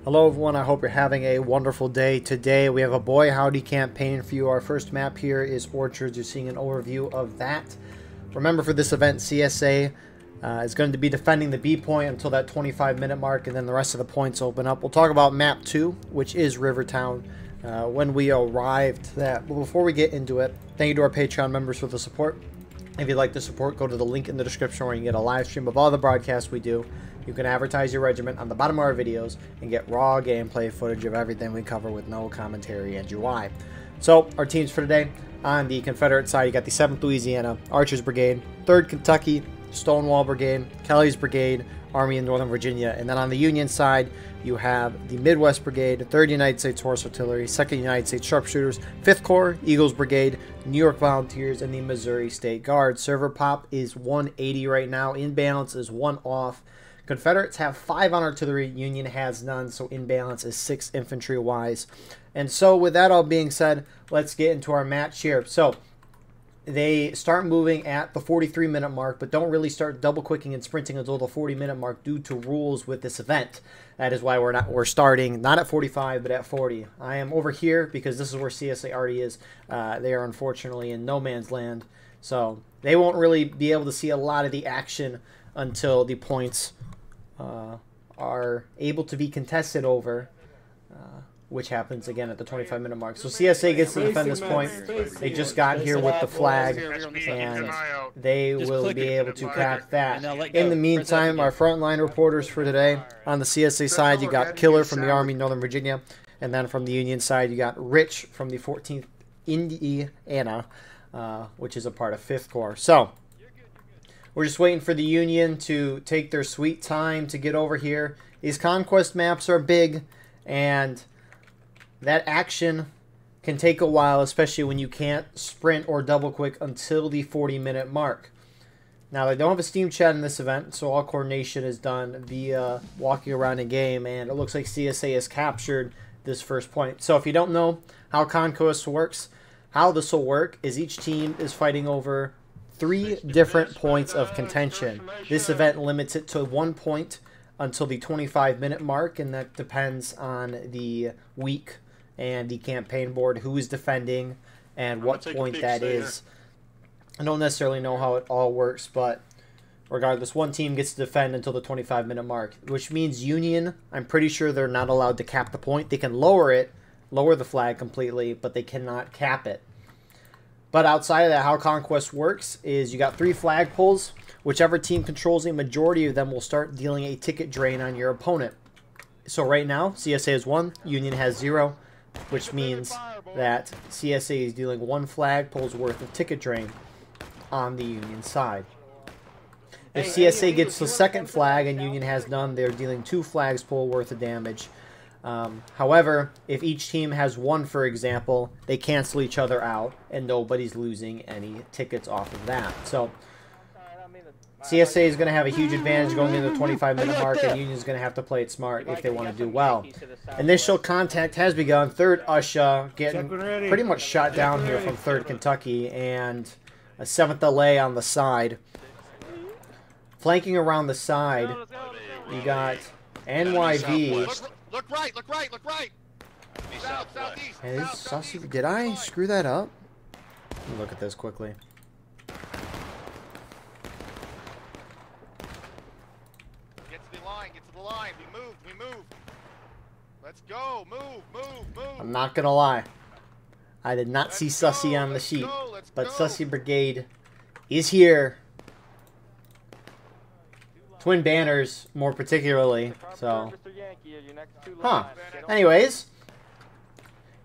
Hello everyone, I hope you're having a wonderful day. Today we have a Boy Howdy campaign for you. Our first map here is Orchards. You're seeing an overview of that. Remember, for this event, CSA is going to be defending the B point until that 25-minute mark, and then the rest of the points open up. We'll talk about map 2, which is Rivertown, when we arrive to that. But before we get into it, thank you to our Patreon members for the support. If you'd like to support, go to the link in the description where you can get a live stream of all the broadcasts we do. You can advertise your regiment on the bottom of our videos and get raw gameplay footage of everything we cover with no commentary and UI. So, our teams for today: on the Confederate side, you got the 7th Louisiana Archers Brigade, 3rd Kentucky Stonewall Brigade, Kelly's Brigade, Army in Northern Virginia, and then on the Union side, you have the Midwest Brigade, 3rd United States Horse Artillery, 2nd United States Sharpshooters, 5th Corps, Eagles Brigade, New York Volunteers, and the Missouri State Guard. Server pop is 180 right now. In balance is 1 off. Confederates have 5 on artillery, Union has none, so in balance is 6 infantry-wise. And so with that all being said, let's get into our match here. So they start moving at the 43-minute mark, but don't really start double-quicking and sprinting until the 40-minute mark due to rules with this event. That is why we're starting not at 45, but at 40. I am over here because this is where CSA already is. They are unfortunately in no man's land, so they won't really be able to see a lot of the action until the points are able to be contested over, which happens again at the 25-minute mark. So CSA gets to defend this point. They just got here with the flag, and they will be able to cap that. In the meantime, our frontline reporters for today: on the CSA side, you got Killer from the Army, Northern Virginia, and then from the Union side, you got Rich from the 14th Indiana, which is a part of 5th Corps. So we're just waiting for the Union to take their sweet time to get over here. These conquest maps are big, and that action can take a while, especially when you can't sprint or double quick until the 40-minute mark. Now, they don't have a Steam chat in this event, so all coordination is done via walking around a game, and it looks like CSA has captured this first point. So if you don't know how conquest works, how this will work is each team is fighting over 3 different points of contention. This event limits it to 1 point until the 25-minute mark, and that depends on the week and the campaign board, who is defending and what point that is. I don't necessarily know how it all works, but regardless, one team gets to defend until the 25-minute mark, which means Union, I'm pretty sure they're not allowed to cap the point. They can lower the flag completely, but they cannot cap it. But outside of that, how Conquest works is you got 3 flag pulls. Whichever team controls a majority of them will start dealing a ticket drain on your opponent. So right now, CSA has 1, Union has 0, which means that CSA is dealing 1 flag pull's worth of ticket drain on the Union side. If CSA gets the 2nd flag and Union has none, they're dealing 2 flags pull worth of damage. However, if each team has 1, for example, they cancel each other out, and nobody's losing any tickets off of that. So CSA is going to have a huge advantage going into the 25-minute mark, and Union is going to have to play it smart if they want to do well. Initial contact has begun. 3rd Usha getting pretty much shot down here from 3rd Kentucky, and a 7th LA on the side. Flanking around the side, you got NYV. Look right, look right, look right. South, southeast. Hey, Sussy, did I screw that up? Let me look at this quickly. Get to the line, get to the line. We moved. Let's go, move. I'm not gonna lie. I did not see Sussy on the sheet, but Sussy Brigade is here. Twin banners, more particularly, so. Huh. Anyways,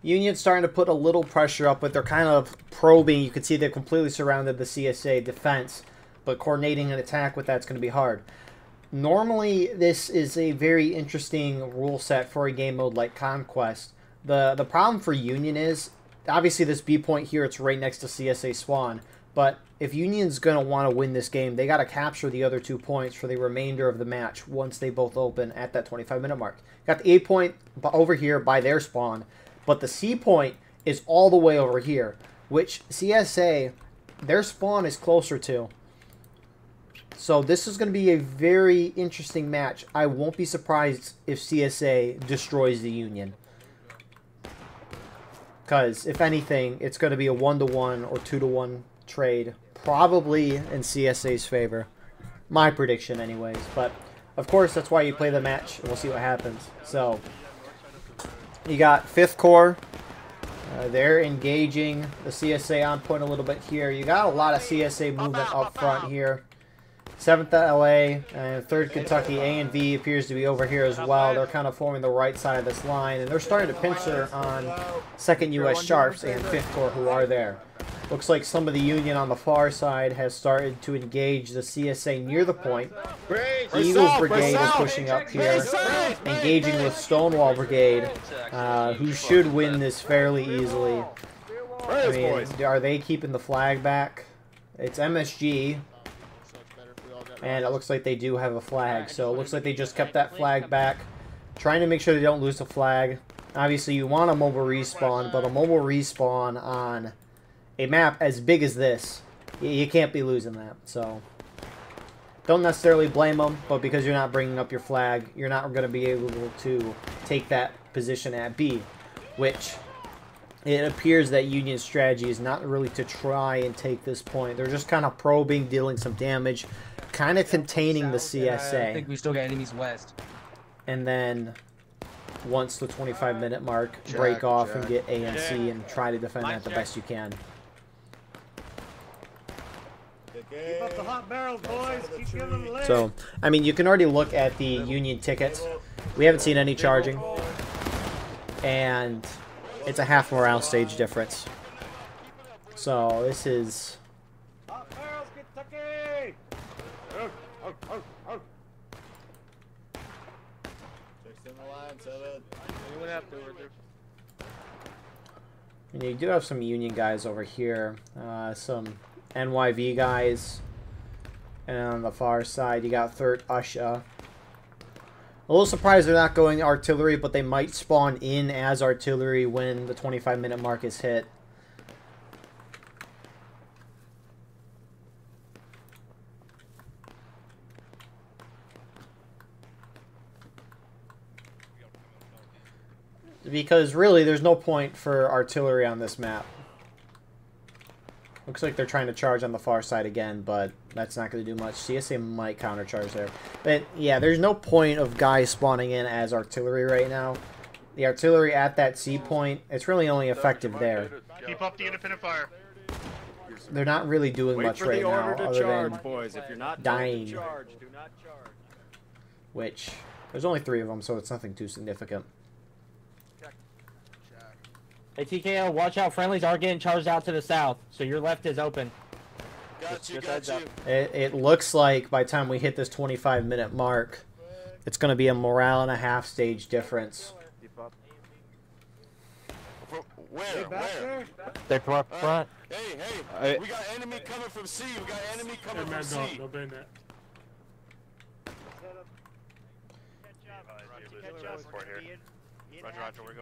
Union's starting to put a little pressure up, but they're kind of probing. You can see they've completely surrounded the CSA defense, but coordinating an attack with that's going to be hard. Normally, this is a very interesting rule set for a game mode like Conquest. The problem for Union is, obviously this B point here, it's right next to CSA Swan, but if Union's going to want to win this game, they got to capture the other 2 points for the remainder of the match once they both open at that 25-minute mark. Got the A point over here by their spawn, but the C point is all the way over here, which CSA, their spawn is closer to. So this is going to be a very interesting match. I won't be surprised if CSA destroys the Union. Because, if anything, it's going to be a 1-to-1 or 2-to-1 trade. Probably in CSA's favor. My prediction, anyways. But, of course, that's why you play the match. And we'll see what happens. So, you got 5th Corps. They're engaging the CSA on point a little bit here. You got a lot of CSA movement up front here. 7th LA and 3rd Kentucky A and V appears to be over here as well. They're kind of forming the right side of this line, and they're starting to pincer on 2nd U.S. Sharps and 5th Corps who are there. Looks like some of the Union on the far side has started to engage the CSA near the point. Eagles Brigade is pushing up here, engaging with Stonewall Brigade, who should win this fairly easily. I mean, are they keeping the flag back? It's MSG. And it looks like they do have a flag. So it looks like they just kept that flag back. Trying to make sure they don't lose the flag. Obviously, you want a mobile respawn. But a mobile respawn on a map as big as this, you can't be losing that. So don't necessarily blame them. But because you're not bringing up your flag, you're not going to be able to take that position at B. Which it appears that Union's strategy is not really to try and take this point. They're just kind of probing, dealing some damage. Kind of containing the CSA. I think we still got enemies west. And then, once the 25-minute mark, break off and get A and C and try to defend that the best you can. Keep up the hot barrels, boys. Keep giving them leg. So, I mean, you can already look at the Union tickets. We haven't seen any charging. And it's a half morale stage difference. So, this is... Hot barrels, Kentucky! And you do have some Union guys over here. Some NYV guys. And on the far side, you got 3rd Usha. A little surprised they're not going artillery, but they might spawn in as artillery when the 25-minute mark is hit. Because really, there's no point for artillery on this map. Looks like they're trying to charge on the far side again, but that's not going to do much. CSA might countercharge there. But yeah, there's no point of guys spawning in as artillery right now. The artillery at that C point, it's really only effective there. Keep up the independent fire. They're not really doing much right now, other than boys. If you're not dying. do not charge. Which, there's only 3 of them, so it's nothing too significant. Hey, TKO, watch out. Friendlies are getting charged out to the south, so your left is open. Got you. It looks like by the time we hit this 25-minute mark, it's going to be a morale and a half stage difference. Where? They're front. Hey, we got enemy coming from C. We got enemy coming from C.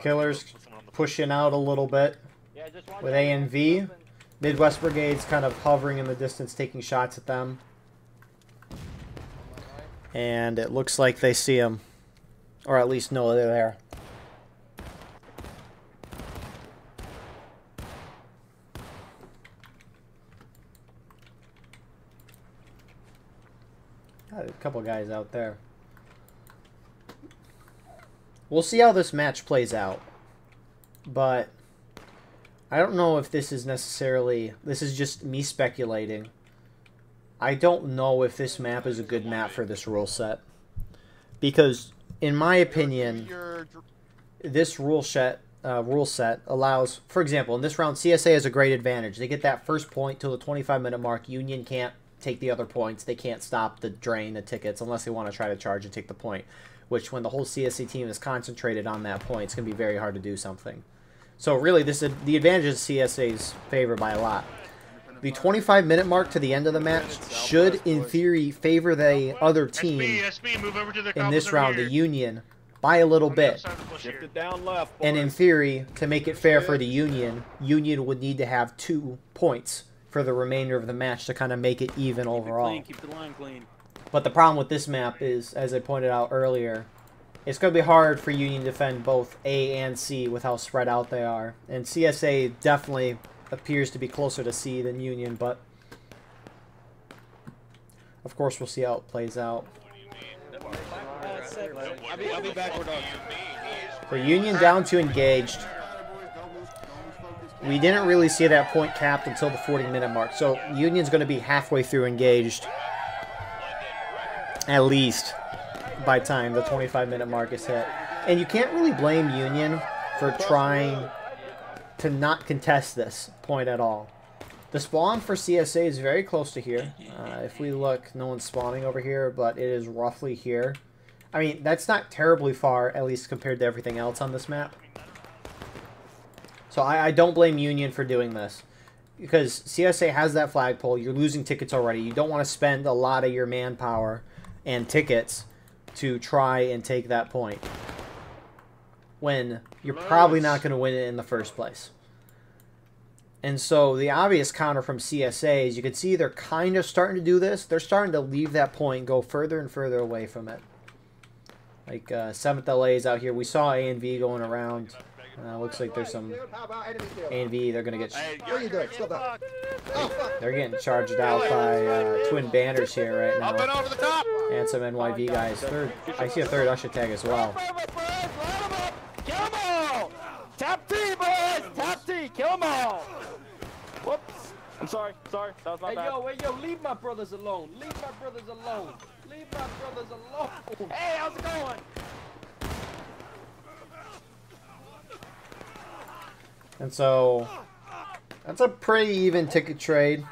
Killers pushing out a little bit with A and V. Midwest Brigade's kind of hovering in the distance, taking shots at them. And it looks like they see them. Or at least know they're there. Got a couple guys out there. We'll see how this match plays out. But I don't know if this is necessarily... This is just me speculating. I don't know if this map is a good map for this rule set. Because, in my opinion, this rule set allows... For example, in this round, CSA has a great advantage. They get that first point till the 25-minute mark. Union can't take the other points. They can't stop the drain, the tickets, unless they want to try to charge and take the point. Which, when the whole CSA team is concentrated on that point, it's going to be very hard to do something. So, really, the advantage is CSA's favor by a lot. The 25-minute mark to the end of the match should, in theory, favor the other team in this round, the Union, by a little bit. Shift it down left, boys. And in theory, to make it fair for the Union would need to have 2 points for the remainder of the match to kind of make it even overall. Keep the line clean. But the problem with this map is, as I pointed out earlier, it's going to be hard for Union to defend both A and C with how spread out they are. And CSA definitely appears to be closer to C than Union, but of course we'll see how it plays out. I'll be backward on. For Union down to engaged. We didn't really see that point capped until the 40-minute mark. So Union's going to be halfway through engaged. At least by time the 25-minute mark is hit. And you can't really blame Union for trying to not contest this point at all. The spawn for CSA is very close to here. If we look, no one's spawning over here, but it is roughly here. I mean, that's not terribly far, at least compared to everything else on this map. So I don't blame Union for doing this. Because CSA has that flagpole, you're losing tickets already. You don't want to spend a lot of your manpower and tickets to try and take that point when you're probably not going to win it in the first place. And so the obvious counter from CSA is you can see they're kind of starting to do this. They're starting to leave that point, go further and further away from it. Like 7th LA is out here. We saw A and V going around. Looks like there's some A and V. They're going to get... They're getting charged out by Twin Banners here right now. Up and over the top. And some NYV guys. Third, I see a third Usher tag as well. Kill them all! Top T, boys! Top T! Kill them all! Whoops. I'm sorry. Sorry. That was my bad. Hey, yo, leave my brothers alone. Leave my brothers alone. Leave my brothers alone. Hey, how's it going? And so, that's a pretty even ticket trade.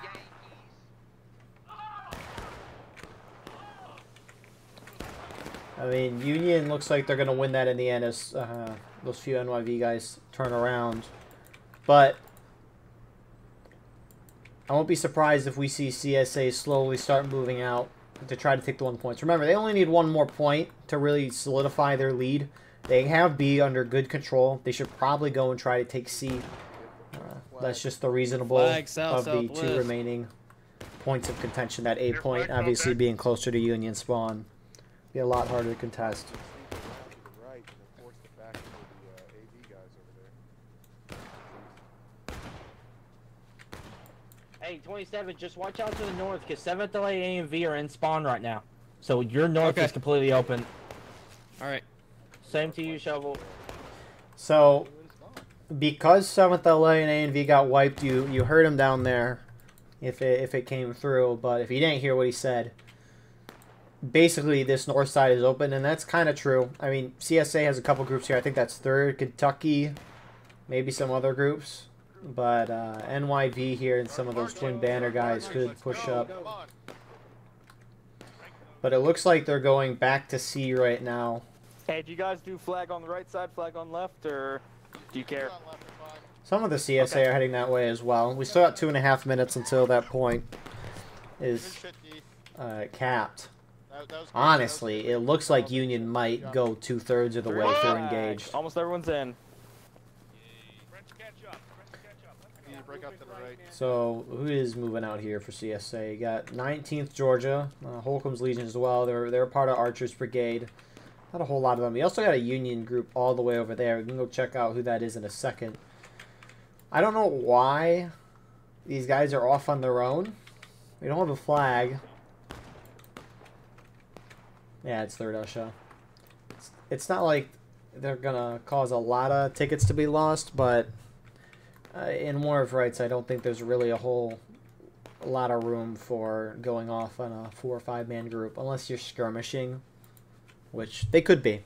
I mean, Union looks like they're going to win that in the end as those few NYV guys turn around. But I won't be surprised if we see CSA slowly start moving out to try to take the 1 points. Remember, they only need one more point to really solidify their lead. They have B under good control. They should probably go and try to take C. That's just the reasonable of the two remaining points of contention. That A point obviously being closer to Union spawn. Be a lot harder to contest. Hey, 27, just watch out to the north, because 7th LA A and V are in spawn right now. So your north is completely open. Alright. Same to you, Shovel. So, because 7th LA and A and V got wiped, you heard him down there if it came through. But if you didn't hear what he said, basically this north side is open, and that's kind of true. I mean, CSA has a couple groups here. I think that's 3rd, Kentucky, maybe some other groups. But NYV here and some of those Twin Banner guys could push up. But it looks like they're going back to C right now. Hey, do you guys do flag on the right side, flag on left, or do you care? Some of the CSA are heading that way as well. We still got 2.5 minutes until that point is capped. Honestly, it looks like Union might go 2/3 of the way through engaged. Almost everyone's in. So, who is moving out here for CSA? You got 19th Georgia, Holcomb's Legion as well. They're part of Archer's Brigade. Not a whole lot of them. You also got a Union group all the way over there. We can go check out who that is in a second. I don't know why these guys are off on their own. We don't have a flag. Yeah, it's 3rd Usha. It's not like they're going to cause a lot of tickets to be lost, but in War of Rights, I don't think there's really a lot of room for going off on a 4 or 5 man group, unless you're skirmishing, which they could be.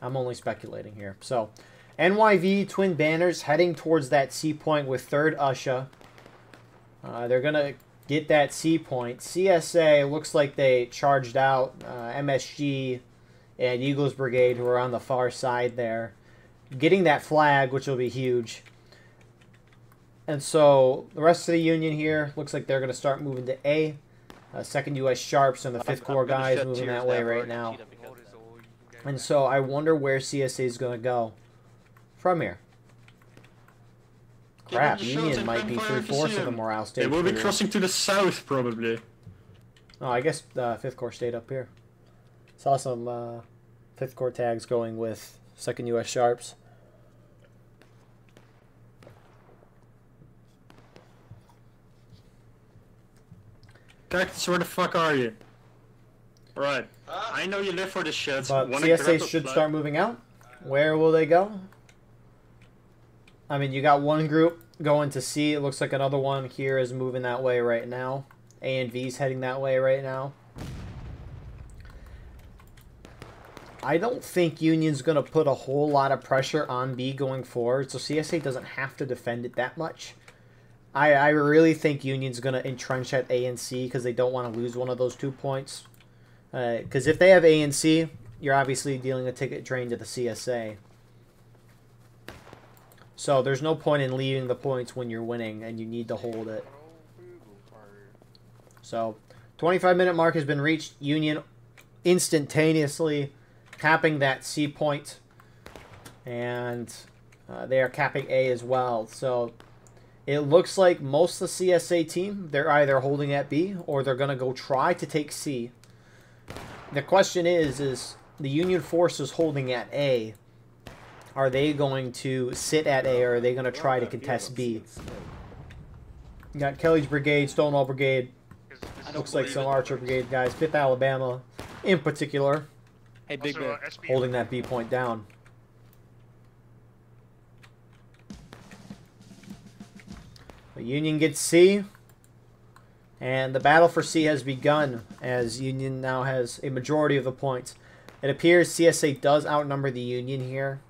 I'm only speculating here. So, NYV Twin Banners heading towards that C point with 3rd Usha. They're going to get that C point. CSA looks like they charged out MSG and Eagles Brigade, who are on the far side there, getting that flag, which will be huge. And so the rest of the Union here looks like they're going to start moving to A. 2nd U.S. Sharps and the 5th Corps guys moving that way right now. And so I wonder where CSA is going to go from here. Crap, Union might be 3/4 of the morale stage. They will be crossing to the south, probably. Oh, I guess 5th Corps stayed up here. Saw some 5th Corps tags going with 2nd U.S. Sharps. Cactus, where the fuck are you? Right. I know you live for the shit. But CSA should start moving out. Where will they go? I mean, you got one group going to C. It looks like another one here is moving that way right now. A and V's heading that way right now. I don't think Union's going to put a whole lot of pressure on B going forward, so CSA doesn't have to defend it that much. I really think Union's going to entrench at A and C because they don't want to lose one of those 2 points. Because if they have A and C, you're obviously dealing a ticket drain to the CSA. So there's no point in leaving the points when you're winning, and you need to hold it. So 25-minute mark has been reached. Union instantaneously capping that C point, and they are capping A as well. So it looks like most of the CSA team, they're either holding at B or they're going to go try to take C. The question is the Union forces holding at A, are they going to sit at A or are they going to try to contest B? You got Kelly's Brigade, Stonewall Brigade, looks like some Archer Brigade guys, 5th Alabama in particular, Hey, Big Bear. holding that B point down. The Union gets C, and the battle for C has begun as Union now has a majority of the points. It appears CSA does outnumber the Union here.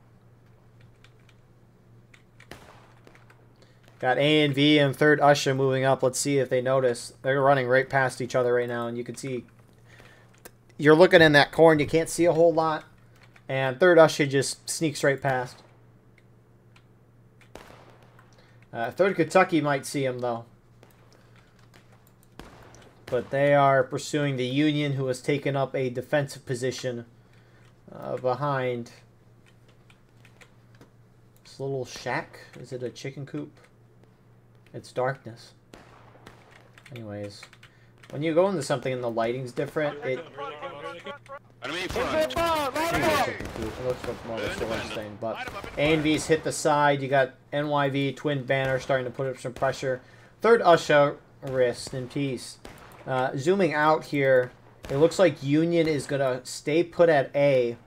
Got A and V and 3rd Usher moving up. Let's see if they notice. They're running right past each other right now, and you can see you're looking in that corner. You can't see a whole lot, and 3rd Usher just sneaks right past. 3rd Kentucky might see him though, but they are pursuing the Union, who has taken up a defensive position behind this little shack. Is it a chicken coop? It's darkness. Anyways, when you go into something and the lighting's different, it looks like more of a storage thing. But A and V's hit the side. You got NYV Twin Banner starting to put up some pressure. 3rd Usher, rest in peace. Zooming out here, it looks like Union is going to stay put at A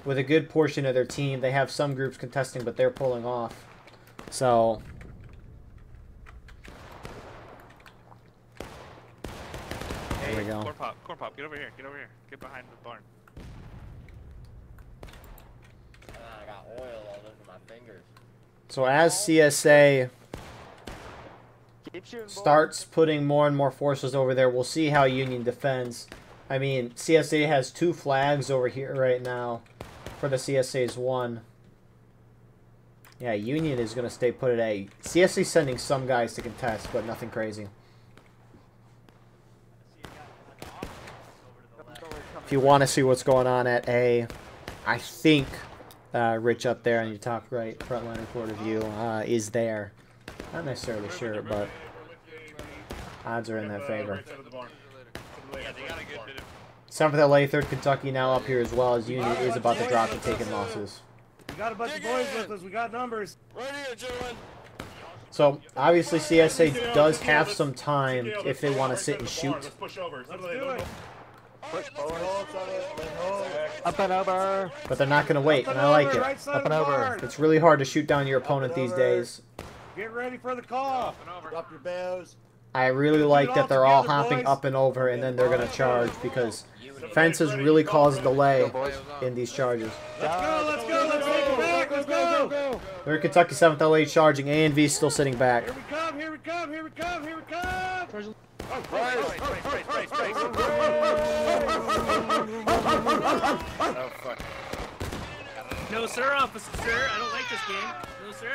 with a good portion of their team. They have some groups contesting, but they're pulling off. So there we go. Corn pop, get over here, get behind the barn. I got oil all over my fingers. So as CSA starts putting more and more forces over there, we'll see how Union defends. I mean, CSA has 2 flags over here right now for the CSA's 1. Yeah, Union is going to stay put at A. CSA sending some guys to contest, but nothing crazy. If you want to see what's going on at A, I think Rich up there on your top right, frontline reporter view, is there. Not necessarily sure, but odds are in their favor. 7th LA, 3rd Kentucky now up here as well, as Union is about to drop to taking losses. We got a bunch of boys with us. We got numbers. Right here, gentlemen. So obviously CSA does have some time if they want to sit and shoot. Let's do it. Up and over. But they're not going to wait, and I like it. Right side Up and of the over. barn. It's really hard to shoot down your opponent these days. Get ready for the call. Drop your bells. I really like that they're all hopping up and over, and then they're going to charge, because fences really cause delay in these charges. Let's go, let's go, let's take it back, let's go. They're Kentucky 7th LA charging, A and V still sitting back. Here we come, here we come, here we come, here we come. Oh, fuck. No sir, officer, sir. I don't like this game. No sir.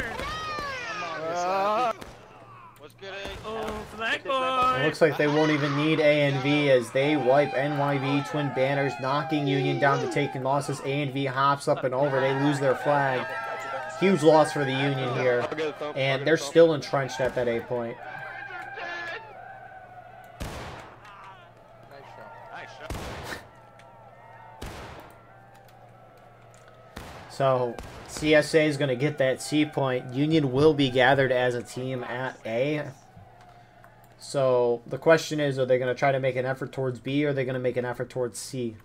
What's good, eh? Oh, flag It boy. looks like they won't even need A and V as they wipe NYV Twin Banners, knocking Union down to taking losses. A and V hops up and over. They lose their flag. Huge loss for the Union here. And they're still entrenched at that A point. So CSA is going to get that C point. Union will be gathered as a team at A. So the question is, are they going to try to make an effort towards B, or are they going to make an effort towards C?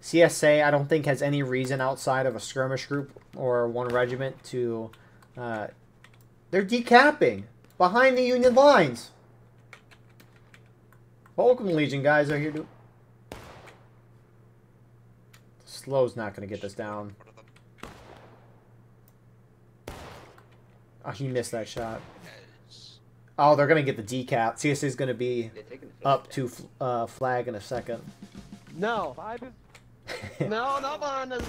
CSA, I don't think, has any reason outside of a skirmish group or one regiment to... they're decapping behind the Union lines. Vulcan Legion guys are here to... Slow's not going to get this down. Oh, he missed that shot. Oh, they're going to get the decap. CSA is going to be up to flag in a second. No, no, not behind us.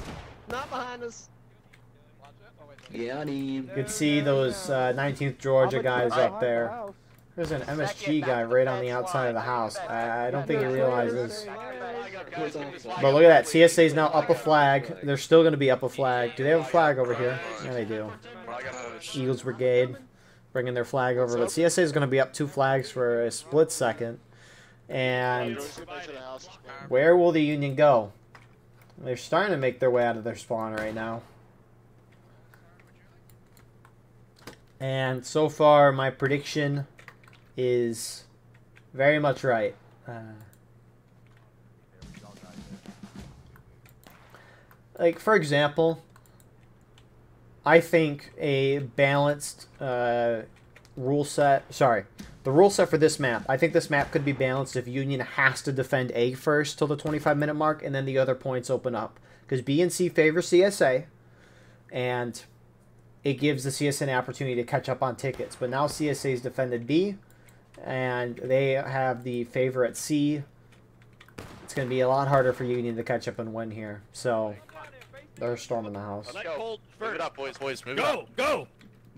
Not behind us. Yeah, You can see those 19th Georgia guys up there. There's an MSG guy right on the outside of the house. I don't think he realizes. But look at that. CSA is now up a flag. They're still going to be up a flag. Do they have a flag over here? Yeah, they do. Eagles Brigade bringing their flag over. But CSA is going to be up 2 flags for a split second. And where will the Union go? They're starting to make their way out of their spawn right now. And so far, my prediction is very much right. Like, for example, I think a balanced rule set... Sorry. The rule set for this map, I think this map could be balanced if Union has to defend A first till the 25-minute mark, and then the other points open up. Because B and C favor CSA, and it gives the CSA an opportunity to catch up on tickets. But now CSA's defended B, and they have the favor at C. It's going to be a lot harder for Union to catch up and win here. So, they're storming the house. Move it up, boys. Move it Go, up. go.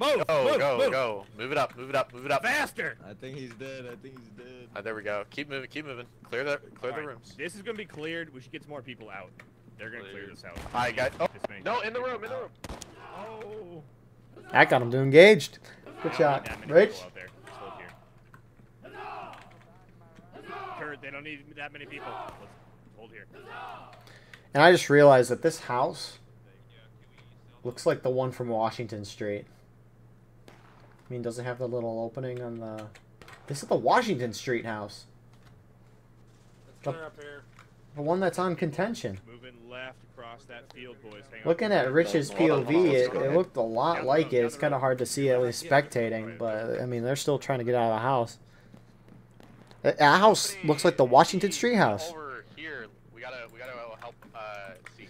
Move, Go, move, go, move. go. Move it up, move it up, move it up. Faster. I think he's dead. I think he's dead. There we go. Keep moving, keep moving. Clear the Alright, rooms. This is gonna be cleared. We should get some more people out. They're gonna clear this out. I got. Oh, This may- no, in the room, in the room. Oh. That got him to engaged. Good shot. That many Rich? people out there. Let's hold here. Kurt, they don't need that many people. Let's hold here. And I just realized that this house looks like the one from Washington Street. I mean, does it have the little opening on the... This is the Washington Street house. The one that's on contention. Moving left across that field, boys. Hang on. Looking at Rich's POV, it looked a lot like it. It's kind of hard to see at least spectating, but I mean, they're still trying to get out of the house. That house looks like the Washington Street house. Over here, we gotta help. See.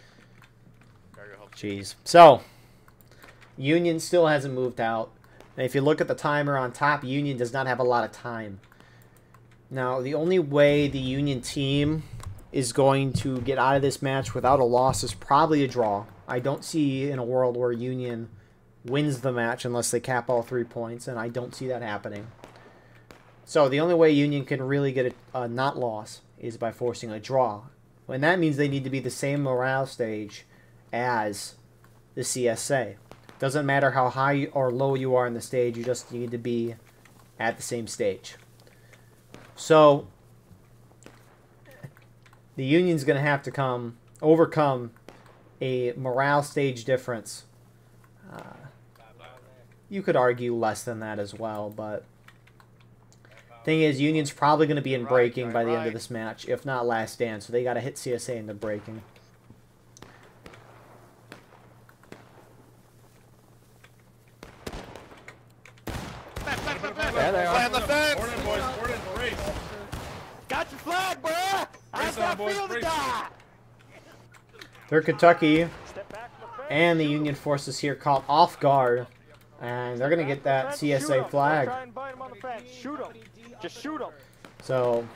Gotta go help. Jeez. So, Union still hasn't moved out. And if you look at the timer on top, Union does not have a lot of time. Now, the only way the Union team is going to get out of this match without a loss is probably a draw. I don't see in a world where Union wins the match unless they cap all 3 points, and I don't see that happening. So the only way Union can really get a not loss is by forcing a draw. And that means they need to be the same morale stage as the CSA. Doesn't matter how high or low you are in the stage, you just need to be at the same stage. So, the Union's going to have to overcome a morale stage difference. You could argue less than that as well, but thing is, Union's probably going to be in breaking by the end of this match, if not last stand, so they got to hit CSA into breaking. There they Plan the are. fence. Got your flag, bruh. I got field to die. They're Kentucky, Step back from the fence. and the Union forces here caught off guard, and they're going to get that CSA flag. Try and bind him on the fence. Shoot him. Just shoot him. So,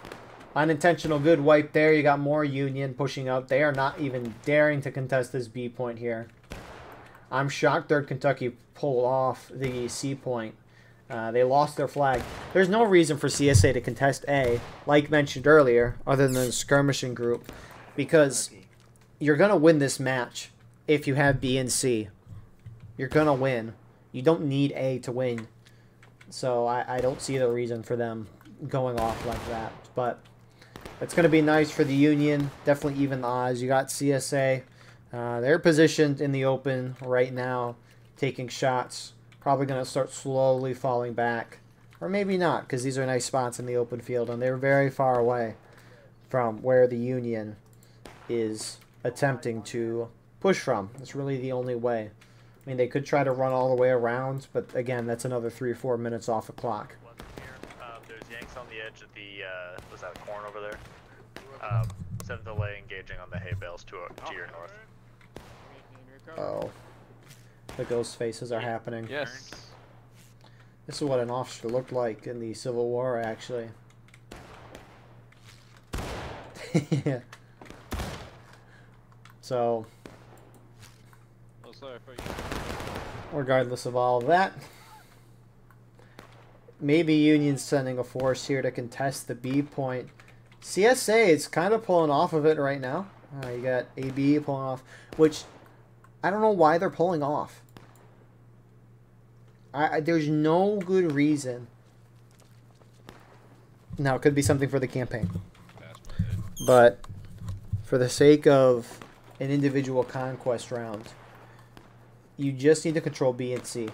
unintentional good wipe there. You got more Union pushing up. They are not even daring to contest this B point here. I'm shocked 3rd Kentucky pulled off the C point. They lost their flag. There's no reason for CSA to contest A, like mentioned earlier, other than the skirmishing group, because you're going to win this match if you have B and C. you're going to win. You don't need A to win. So I don't see the reason for them going off like that. But it's going to be nice for the Union. Definitely even the odds. You got CSA. They're positioned in the open right now, taking shots. Probably going to start slowly falling back. Or maybe not, because these are nice spots in the open field, and they're very far away from where the Union is attempting to push from. It's really the only way. I mean, they could try to run all the way around, but again, that's another 3 or 4 minutes off the clock. There's Yanks on the edge of the, was that corn over there? 7th delay engaging on the hay bales to your north. Oh. The ghost faces are happening. Yes. This is what an officer looked like in the Civil War, actually. Yeah. So, regardless of all of that, maybe Union's sending a force here to contest the B point. CSA is kind of pulling off of it right now. You got AB pulling off, which I don't know why they're pulling off. There's no good reason. Now, it could be something for the campaign. But for the sake of an individual conquest round, you just need to control B and C.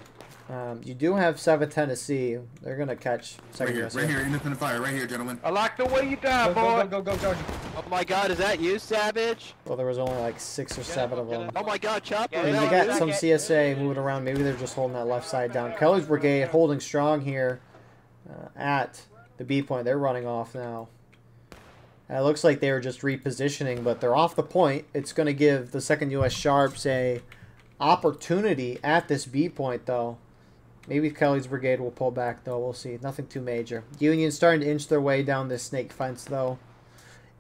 You do have 7th Tennessee. They're going to catch second Right here, independent fire, right here, gentlemen. I like the way you die, boy. Go, Georgie. Oh my God, is that you, Savage? Well, there was only like 6 or 7 of them. Oh my God, Chopper. I mean, you got some CSA moving around. Maybe they're just holding that left side down. Kelly's brigade holding strong here at the B point. They're running off now. It looks like they were just repositioning, but they're off the point. It's going to give the 2nd U.S. Sharps a opportunity at this B point, though. Maybe Kelly's brigade will pull back, though. We'll see. Nothing too major. Union's starting to inch their way down this snake fence, though,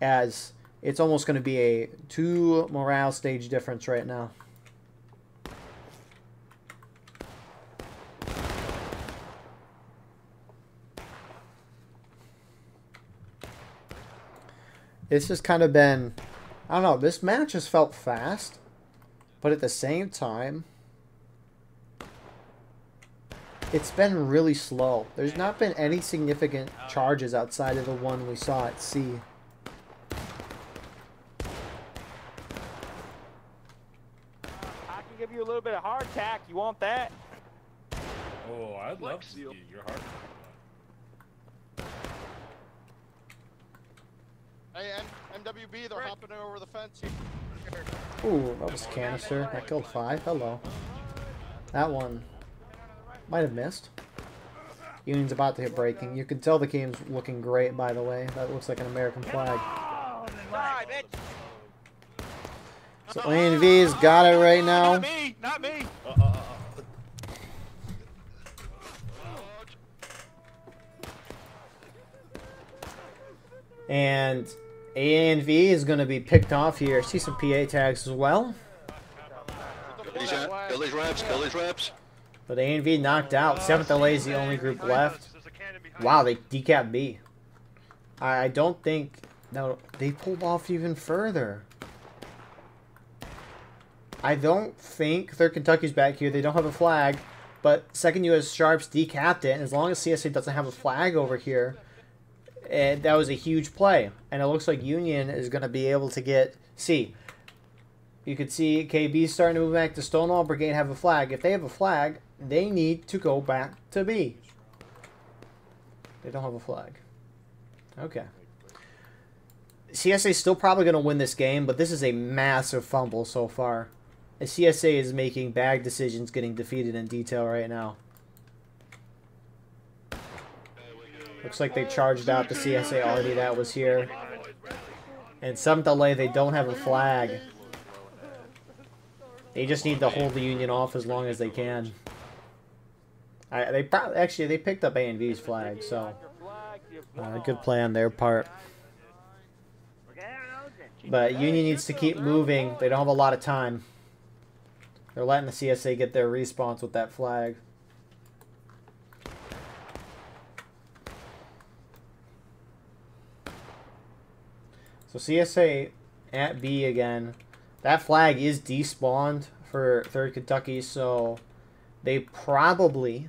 as it's almost going to be a 2 morale stage difference right now. This has kind of been, I don't know, this match has felt fast, but at the same time, it's been really slow. There's not been any significant charges outside of the one we saw at C. I can give you a little bit of hard tack. You want that? Oh, I'd love to see your heart. Hey, MWB, they're hopping over the fence. Ooh, that was a canister. That killed 5. Hello. That one might have missed. Union's about to hit breaking. You can tell the game's looking great, by the way. That looks like an American flag. So A&V's got it right now. Not me! Not me! And A&V is going to be picked off here. See some PA tags as well. Kill these reps, kill these reps. But A&V knocked out. 7th LA is the only group left. Wow, they decapped B. I don't think... No, they pulled off even further. I don't think 3rd Kentucky's back here. They don't have a flag. But 2nd U.S. Sharps decapped it. And as long as CSA doesn't have a flag over here, that was a huge play. And it looks like Union is going to be able to get C. You could see KB starting to move back to Stonewall. Brigade have a flag. If they have a flag, they need to go back to B. They don't have a flag. Okay. CSA is still probably going to win this game, but this is a massive fumble so far. The CSA is making bad decisions, getting defeated in detail right now. Looks like they charged out the CSA already that was here. And 7th LA, they don't have a flag. They just need to hold the Union off as long as they can. They picked up A&V's flag, so good play on their part. But Union needs to keep moving. They don't have a lot of time. They're letting the CSA get their respawns with that flag. So CSA at B again. That flag is despawned for 3rd Kentucky, so They probably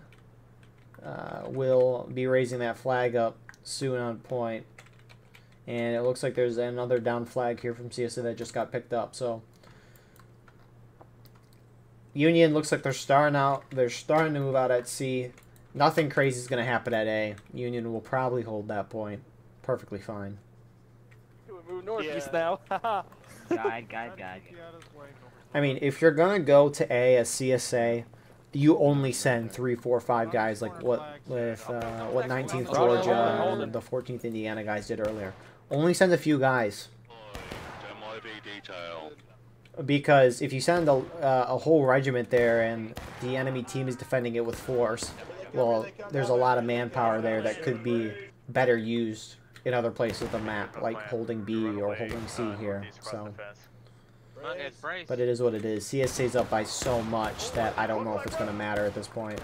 will be raising that flag up soon on point. And it looks like there's another down flag here from CSA that just got picked up. So Union looks like they're starting out. They're starting to move out at C. Nothing crazy is going to happen at A. Union will probably hold that point perfectly fine. We move northeast now. Guide. I mean, if you're going to go to A as CSA, you only send 3, 4, 5 guys like what 19th Georgia and the 14th Indiana guys did earlier. Only send a few guys. Because if you send a whole regiment there and the enemy team is defending it with force, well, there's a lot of manpower there that could be better used in other places of the map, like holding B or holding C here. So, but it is what it is. CSA's up by so much that I don't know if it's going to matter at this point.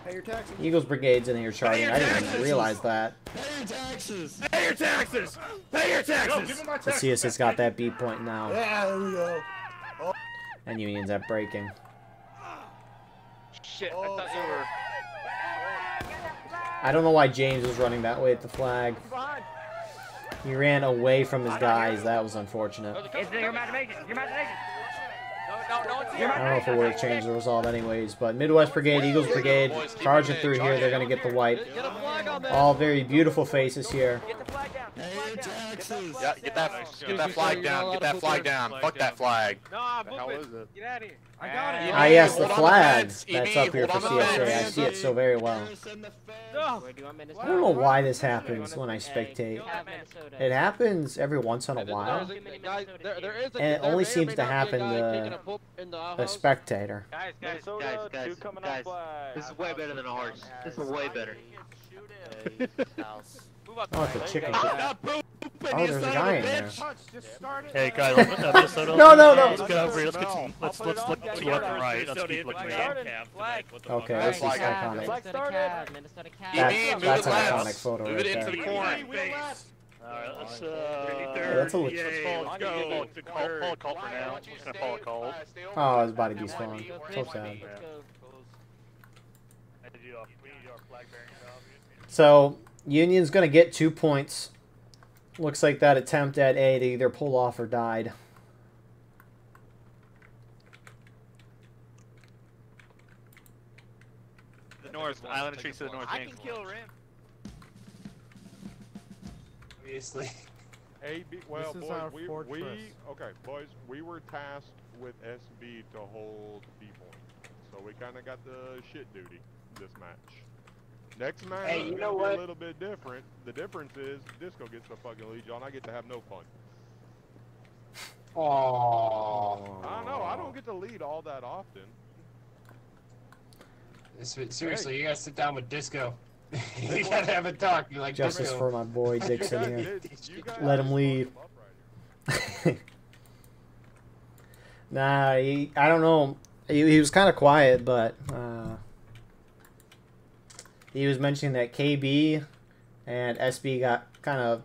Pay your taxes. Eagles Brigade's in here charging. I didn't even realize that. Pay your taxes! Pay your taxes! Pay your taxes! The CSA's got that B point now. Yeah, there we go. And Union's at breaking. Shit, I thought you were. I don't know why James was running that way at the flag. He ran away from his guys. That was unfortunate. It's your imagination. Your imagination. I don't know if it would have changed the result anyways, but Midwest Brigade, Eagles Brigade, charging through here. They're going to get the wipe. All very beautiful faces here. Yeah, get that flag down. Get that flag down. Fuck that flag. Nah, move it. Get out of here. I got it. Ah, yes, the flag that's up here for CSA. I see it so very well. I don't know why this happens when I spectate. It happens every once in a while. And it only seems to happen to a spectator. Guys. This is way better than a horse. This is way better. Oh, it's a chicken. Oh, there's a guy in there. Hey guys, Minnesota. No. Let's get over here. Let's get some. Let's look to left and right. Let's keep looking around. Okay, this is iconic. Flag started. That's an iconic photo Move right it into the there. corner. Alright, let's Yeah, that's a let's go. Call a call for now. I'm just gonna call a call. Oh, his body beats falling. So sad. So, Union's going to get 2 points. Looks like that attempt at A to either pull off or died. The north, island of trees to the north. I can kill Rim. Obviously. Well, boys, boys, we were tasked with SB to hold B point, so we kind of got the shit duty this match. Next match is gonna be a little bit different. The difference is Disco gets the fucking lead, John. I get to have no fun. Aww. I don't know. I don't get to lead all that often. Seriously, you gotta sit down with Disco. You gotta have a talk. You like Justice Disco. for my boy Dixon here. Let him lead. Nah, I don't know. He was kind of quiet, but he was mentioning that KB and SB got kind of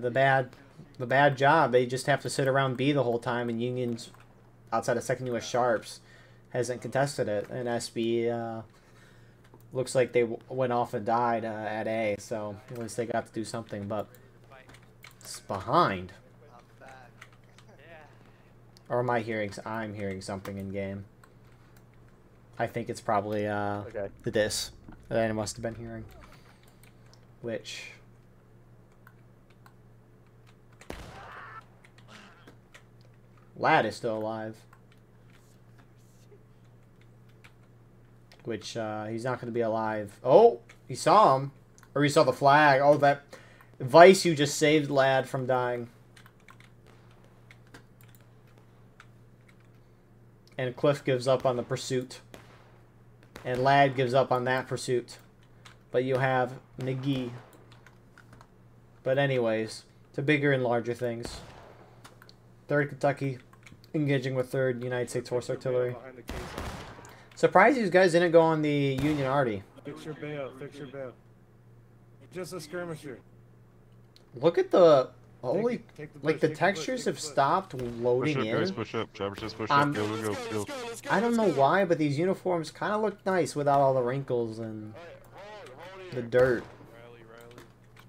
the bad job. They just have to sit around B the whole time, and Union's outside of 2nd U.S. Sharps hasn't contested it, and SB looks like they went off and died at A, so at least they got to do something, but it's behind. Or am I hearing? I'm hearing something in game. I think it's probably the diss that I must have been hearing. Which Lad is still alive. Which he's not going to be alive. Oh, he saw him, or he saw the flag. Oh, that Vice, you just saved Lad from dying. And Cliff gives up on the pursuit. And Lad gives up on that pursuit. But you have McGee. But anyways, to bigger and larger things. 3rd Kentucky engaging with 3rd United States Horse Artillery. Surprised these guys didn't go on the Union Arty. Fix your bail, fix your bail. Just a skirmisher. Look at the Holy, like the textures have stopped loading Push up, in. guys, push up. Chopper says push up. Go, go, go, go. I don't know why, but these uniforms kind of look nice without all the wrinkles and the dirt.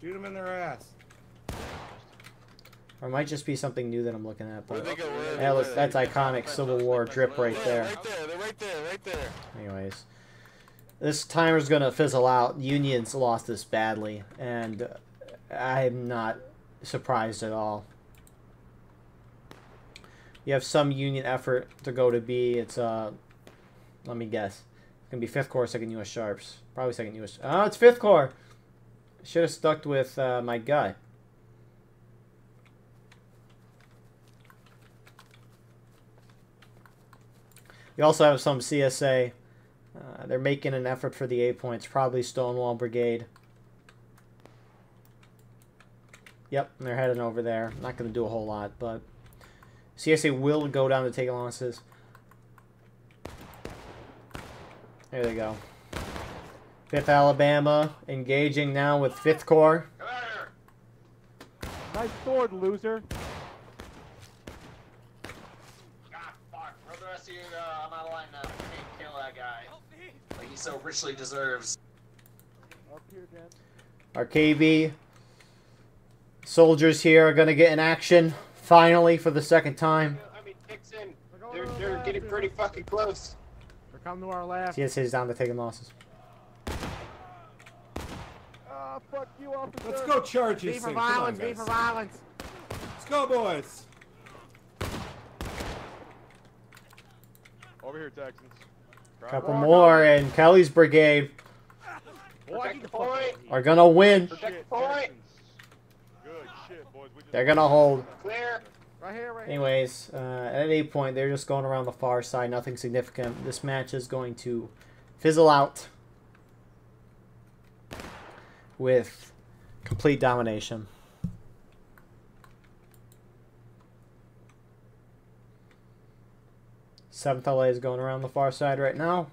Shoot them in their ass. Or it might just be something new that I'm looking at. But yeah, look, that's iconic Civil War drip right there. They're right there, right there. Anyways, this timer's gonna fizzle out. Union's lost this badly, and I'm not surprised at all. You have some Union effort to go to B. It's let me guess. It's gonna be 5th Corps, 2nd U.S. Sharps, probably 2nd U.S. Oh, it's 5th Corps. Should have stuck with my gut. You also have some CSA. They're making an effort for the A points. Probably Stonewall Brigade. Yep, they're heading over there. Not going to do a whole lot, but CSA will go down to take losses. There they go. 5th Alabama engaging now with 5th Corps. Nice sword, loser. The rest of you, I'm out of line now. Can't kill that guy. Like he so richly deserves. Up here, Dan. Our KB soldiers here are going to get in action, finally, for the 2nd time. I mean, Dixon, they're getting pretty fucking close. They're coming to our left. CSA's down to taking losses. Ah, fuck you, officer. Let's go charge B this for thing. Come on, violence, B guys. for violence. Let's go, boys. Over here, Texans. Couple more, and Kelly's brigade Protect the point. are going to win. Protect the point. Good shit, boys. We just They're going to hold. Clear. Right here, right here. Anyways, at 8 point, they're just going around the far side. Nothing significant. This match is going to fizzle out with complete domination. 7th LA is going around the far side right now.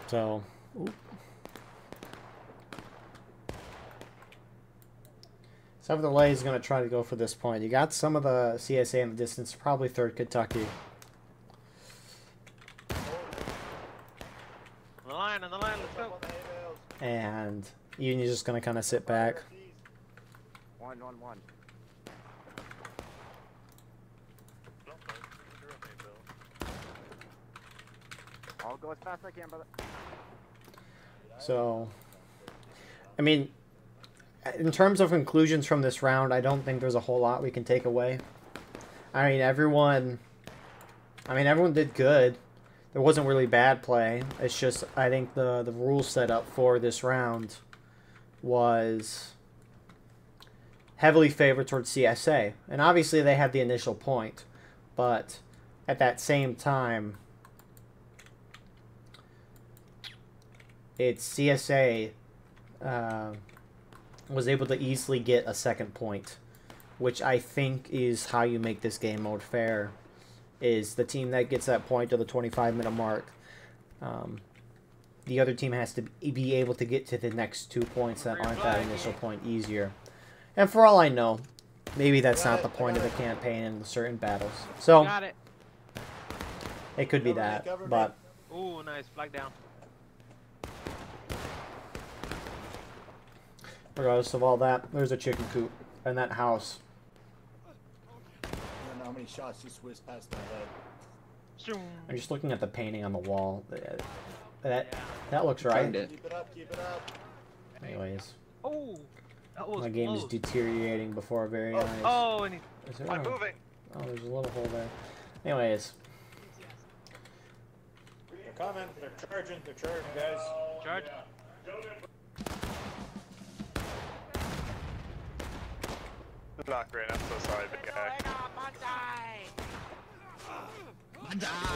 So, 7th LA is going to try to go for this point. You got some of the CSA in the distance, probably 3rd Kentucky. On the line, let's go. And Union's just going to kind of sit back. 1-1-1. I'll go as fast as I can, brother. So, I mean, in terms of conclusions from this round, I don't think there's a whole lot we can take away. I mean, everyone did good. There wasn't really bad play. It's just, I think the rule setup for this round was heavily favored towards CSA. And obviously they had the initial point, but at that same time, it's CSA was able to easily get a 2nd point, which I think is how you make this game mode fair, is the team that gets that point to the 25-minute mark. The other team has to be able to get to the next 2 points that aren't that initial point easier. And for all I know, maybe that's not the point of the campaign in certain battles. So, it could be that, but... Ooh, nice. Flag down. Regardless of all that, there's a chicken coop in that house. I don't know how many shots just whizzed past my head. I'm just looking at the painting on the wall. That looks right. Keep it up, keep it up. Anyways, Oh, that was my game is close. deteriorating before our very eyes. Oh, and Is there I'm a- moving. Oh, there's a little hole there. Anyways, They're coming, they're charging, guys. Charge. not great. I'm so sorry, big guy.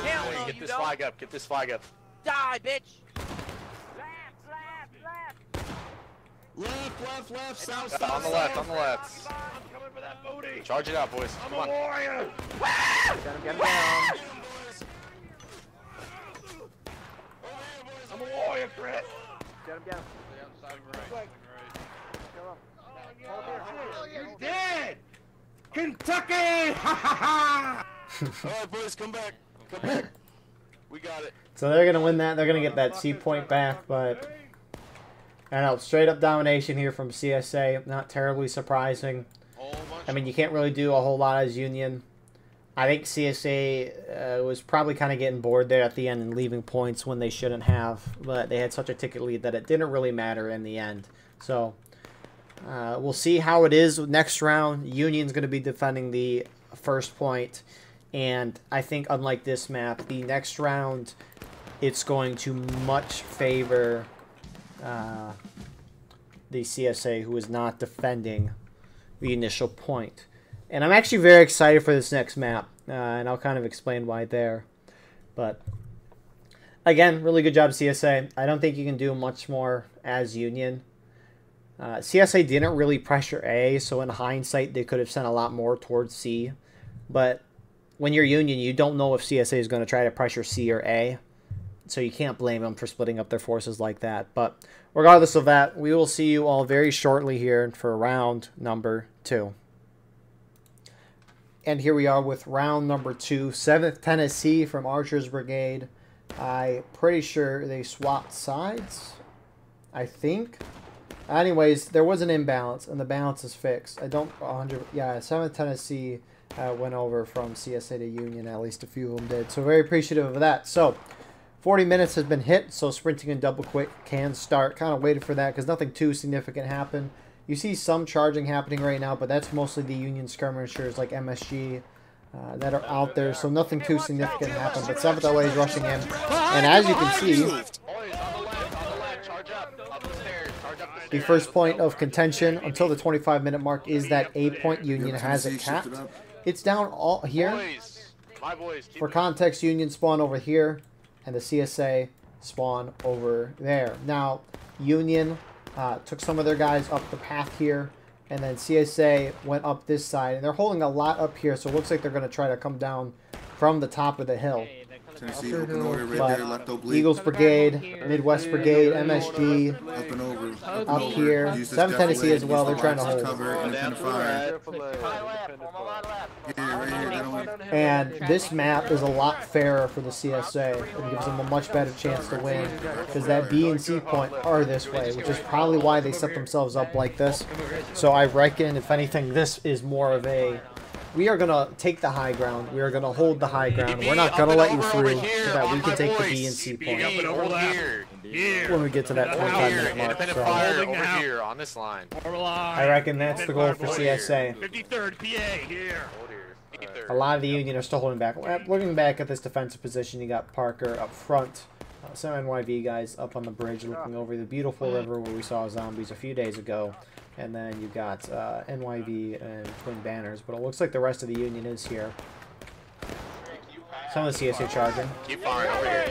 Hell no, Get this flag up. Get this flag up. Die, bitch! Left, south, On the left, on the left. I'm coming for that booty. Charge it out, boys. I'm Come a on. warrior. Get him down. I'm a warrior, Chris. Get him down. You're dead. Kentucky! Ha ha ha! Alright, boys, come back. Come back. We got it. So they're going to win that. They're going to get that C point back, but I don't know, straight up domination here from CSA. Not terribly surprising. I mean, you can't really do a whole lot as Union. I think CSA was probably kind of getting bored there at the end and leaving points when they shouldn't have, but they had such a ticket lead that it didn't really matter in the end. So we'll see how it is next round. Union's going to be defending the first point, and I think unlike this map, the next round it's going to much favor the CSA, who is not defending the initial point. And I'm actually very excited for this next map, and I'll kind of explain why there. But again, really good job, CSA. I don't think you can do much more as Union. CSA didn't really pressure A, so in hindsight, they could have sent a lot more towards C. But when you're Union, you don't know if CSA is going to try to pressure C or A. So you can't blame them for splitting up their forces like that. But regardless of that, we will see you all very shortly here for round number 2. And here we are with round number 2. 7th Tennessee from Archer's Brigade. I'm pretty sure they swapped sides, I think. Anyways, there was an imbalance, and the balance is fixed. I don't 100. Yeah, 7th Tennessee went over from CSA to Union. At least a few of them did. So very appreciative of that. So 40 minutes has been hit, so sprinting and double quick can start. Kind of waited for that because nothing too significant happened. You see some charging happening right now, but that's mostly the Union skirmishers like MSG that are out there, so nothing too significant happened. But 7th LA is rushing in, and as you can see, the first point of contention until the 25-minute mark is that A-point. Union has it capped. It's down all here. For context, Union spawn over here, and the CSA spawn over there. Now, Union took some of their guys up the path here, and then CSA went up this side, and they're holding a lot up here, so it looks like they're going to try to come down from the top of the hill. Tennessee, open order right there, left oblique. Eagles Brigade, Midwest Brigade, MSG, up and over, up here. 7th Tennessee as well, they're trying to hold. Cover, independent fire. And this map is a lot fairer for the CSA. It gives them a much better chance to win, because that B and C point are this way, which is probably why they set themselves up like this. So I reckon, if anything, this is more of a... We are going to take the high ground. We are going to hold the high ground. We're not going to let you through so that we can take the B and C point when we get to that 25-minute mark. So over here on this line. I reckon that's the goal for CSA. 53rd PA here. A lot of the Union are still holding back. Looking back at this defensive position, you got Parker up front. Some NYV guys up on the bridge looking over the beautiful river where we saw zombies a few days ago. And then you got NYV and Twin Banners, but it looks like the rest of the Union is here. Some of the CSA charging. Keep firing over here.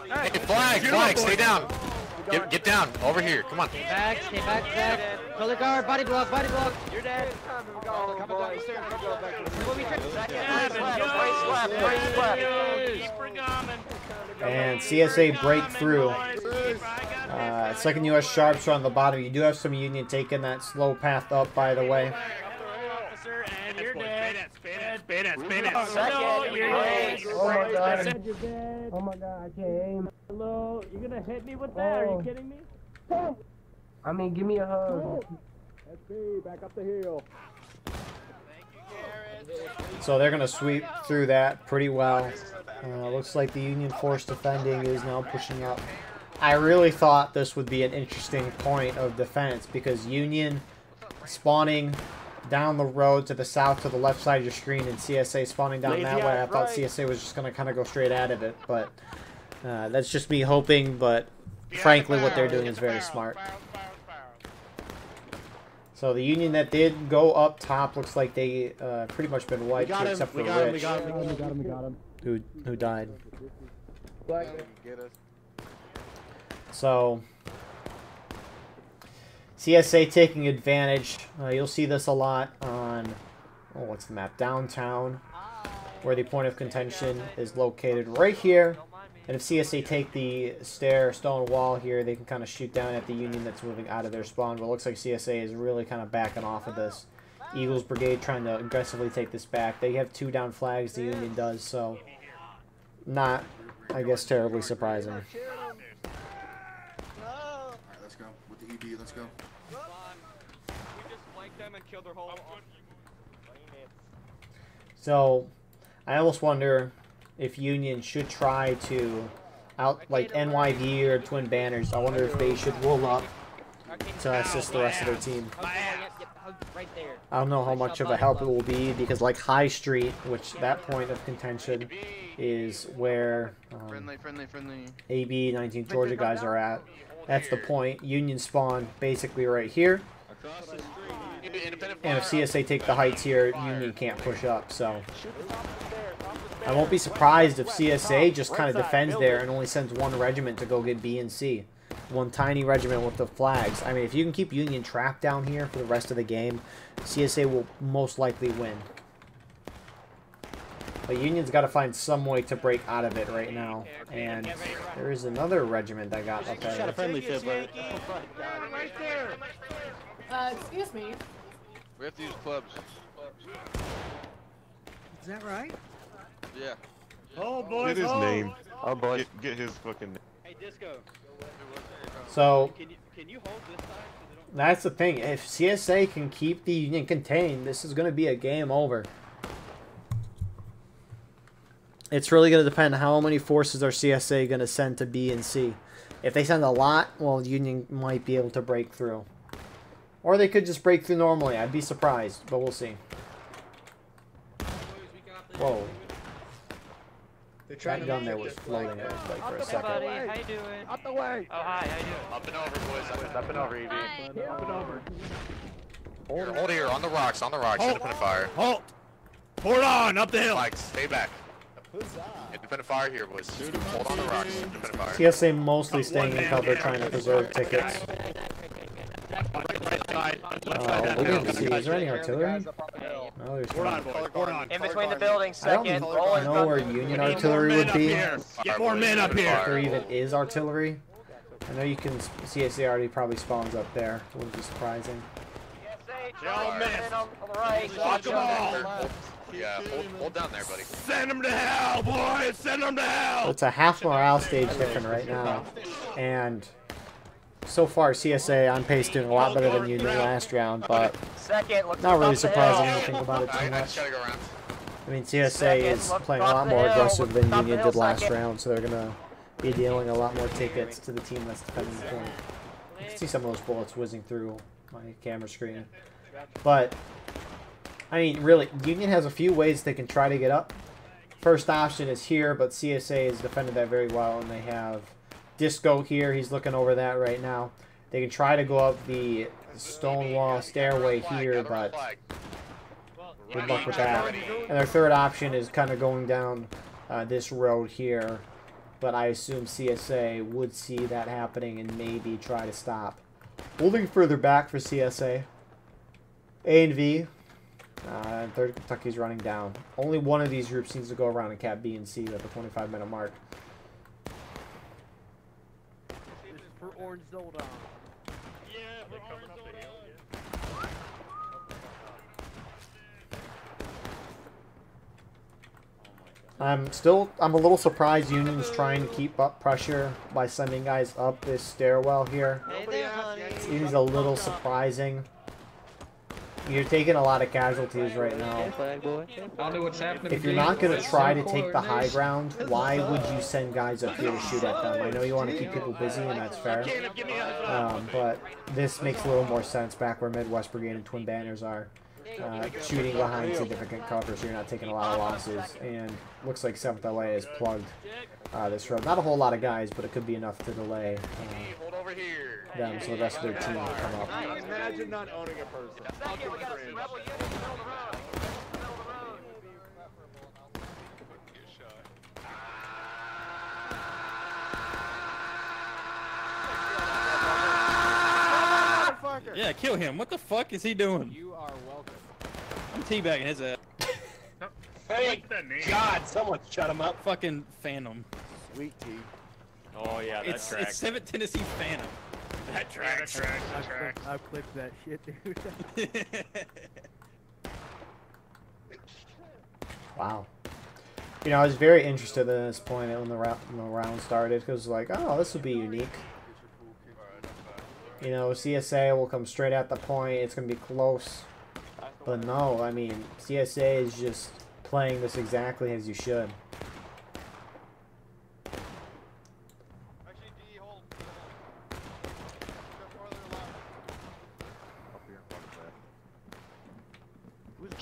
Hey, flag, stay down. Get down, over here, come on. Stay back, back. Color guard, body block. You're dead. And CSA break through. Second U.S. Sharps are on the bottom. You do have some Union taking that slow path up, by the way. And you're dead. Spin it. Oh my god, I can't aim. Hello, you're gonna hit me with that? Are you kidding me? I mean, give me a hug. SP, back up the hill. So they're going to sweep through that pretty well. Looks like the Union force defending is now pushing up. I really thought this would be an interesting point of defense because Union spawning down the road to the south to the left side of your screen and CSA spawning down that way. I thought CSA was just going to kind of go straight out of it, but that's just me hoping, but frankly what they're doing is very smart. So the Union that did go up top looks like they pretty much been wiped here, except for Rich. We got him. Who died. Black. So CSA taking advantage. You'll see this a lot on, oh, what's the map? Downtown, where the point of contention is located right here. And if CSA take the stone wall here, they can kind of shoot down at the Union that's moving out of their spawn. But it looks like CSA is really kind of backing off of this. Eagles Brigade trying to aggressively take this back. They have 2 down flags, the Union does, so not, I guess, terribly surprising. Alright, let's go. With the EB, let's go. We just flanked them and killed their whole. So I almost wonder if Union should try to like NYV or Twin Banners. I wonder if they should roll up to assist the rest of their team. I don't know how much of a help it will be, because like High Street, which that point of contention is where AB 19th Georgia guys are at. That's the point. Union spawn basically right here. And if CSA take the heights here, Union can't push up, so I won't be surprised if CSA just kind of defends there and only sends 1 regiment to go get B and C. 1 tiny regiment with the flags. I mean, if you can keep Union trapped down here for the rest of the game, CSA will most likely win. But Union's got to find some way to break out of it right now. And there is another regiment that got up there. Shot a friendly ship, right? Excuse me. We have to use clubs. Is that right? Yeah. Oh, boys. Get his name. Oh, boy. Get his fucking name. Hey, Disco. So Can you hold this side? that's the thing. If CSA can keep the Union contained, this is going to be a game over. It's really going to depend on how many forces are CSA going to send to B and C. If they send a lot, well, Union might be able to break through. Or they could just break through normally. I'd be surprised, but we'll see. Whoa. That gun there was floating like for a second. How you doing? Out the way! Oh, hi, how you doing? Up and over, boys. Up and over, EV. Up and over. Hold here, on the rocks, independent fire. Halt! Hold on, up the hill. Mike, stay back. Independent fire here, boys. Hold on the rocks, independent fire. CSA mostly staying in cover, trying to preserve tickets. We didn't see. Is there any artillery? No, there's not. In between the buildings, I don't second. know where Union artillery would be. Get more men up here. If there even is artillery. I know you can. CSA already probably spawns up there. It wouldn't be surprising. On the right. Fuck them all. Yeah, hold down there, buddy. Send them to hell, boys. Send them to hell. It's a half morale stage different right now, and so far CSA on pace doing a lot better than Union last round, but not really surprising anything about it too much. I mean, CSA is playing a lot more aggressive than Union did last round, so they're gonna be dealing a lot more tickets to the team that's defending the point. You can see some of those bullets whizzing through my camera screen, but I mean, really, Union has a few ways they can try to get up. First option is here, but CSA has defended that very well, and they have Disco here. He's looking over that right now. They can try to go up the stone wall stairway here, but good luck with that. And their third option is kind of going down this road here, but I assume CSA would see that happening and maybe try to stop. Holding further back for CSA. A and V. 3rd Kentucky's running down. Only one of these groups needs to go around and cap B and C at the 25-minute mark. For Orange Zoldan. Yeah, for Orange Zoldan. I'm a little surprised Union's trying to keep up pressure by sending guys up this stairwell here. Union's a little surprising. You're taking a lot of casualties right now. If you're not going to try to take the high ground, why would you send guys up here to shoot at them? I know you want to keep people busy, and that's fair. But this makes a little more sense back where Midwest Brigade and Twin Banners are. Shooting behind significant cover so you're not taking a lot of losses. And looks like 7th LA has plugged this road. Not a whole lot of guys, but it could be enough to delay them so the rest of their team will come up. Imagine not owning a person. Fucking cringe. Yeah, kill him. What the fuck is he doing? You are welcome. I'm teabagging his ass. Hey, God, someone shut him up. Fucking Phantom. Sweet tea. Oh yeah, that It's tracks. 7th Tennessee Phantom. That tracks. I've clipped that shit, dude. Wow. You know, I was very interested in this point when the round started because, like, oh, this will be unique. You know, CSA will come straight at the point. It's going to be close. But no, I mean, CSA is just playing this exactly as you should.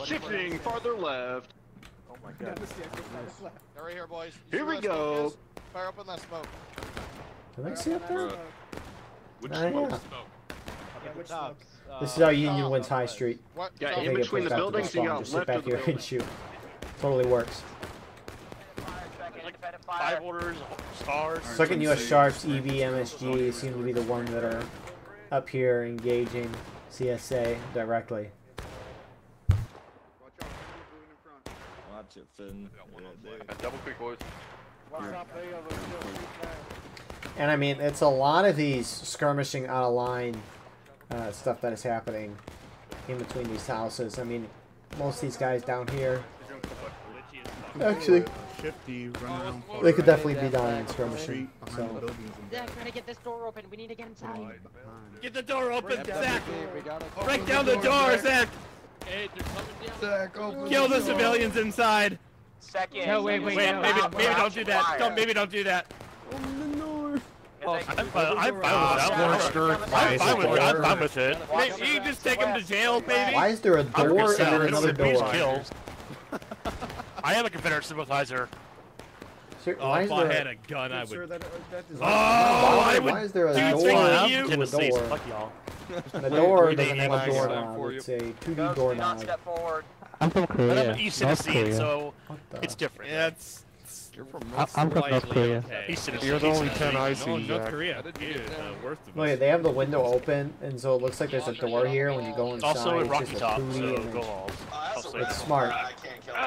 Shifting farther left. Oh my god. They're right here, boys. You Here see we where that smoke go. is? Fire up in that smoke. Did I see up there? Which Oh, smoke? yeah. Yeah, which smoke? This is how Union wins High Street. What? Yeah, I in think it between puts the out to buildings, you spawn. got Just sit left back of the here and building. shoot. Totally works. 5 orders, stars. Second US Sharps, EV, MSG seem to be the ones that are up here engaging CSA directly. Watch it, Finn. Double quick, boys. And I mean, it's a lot of these skirmishing out of line stuff that is happening in between these houses. I mean, most of these guys down here, actually, they could definitely be down in skirmishing. So. Zach, trying to get this door open. We need to get inside. Get the door open, Zach! We got it. Break down the door, Zach! Hey, they're coming down. Zach, open Kill the the door. civilians inside! Second. No, Wait, maybe don't do that. Maybe don't do that. I'm fine with that. I'm fine with it. Maybe you just take him to jail, maybe? Why is there a door and then another door? I am a Confederate sympathizer. Why is if I there had a gun, I would. why is there a door I'm to a Tennessee, so door? fuck y'all. The door Wait, doesn't have a wait, doorknob. wait. It's a 2D Do not doorknob. step forward. I'm from But I'm Korea. an East Tennessee, so it's different. Yeah, it's. You're from I'm from North Korea. East Tennessee. You're the only 10 I see, No, North Zach. Korea. Yeah, worst of Look, us. they have the window open, and so it looks like there's a door here. When you go inside, Also in it's Rocky just a Top, 2D so image. go all. It's smart. I can't kill him.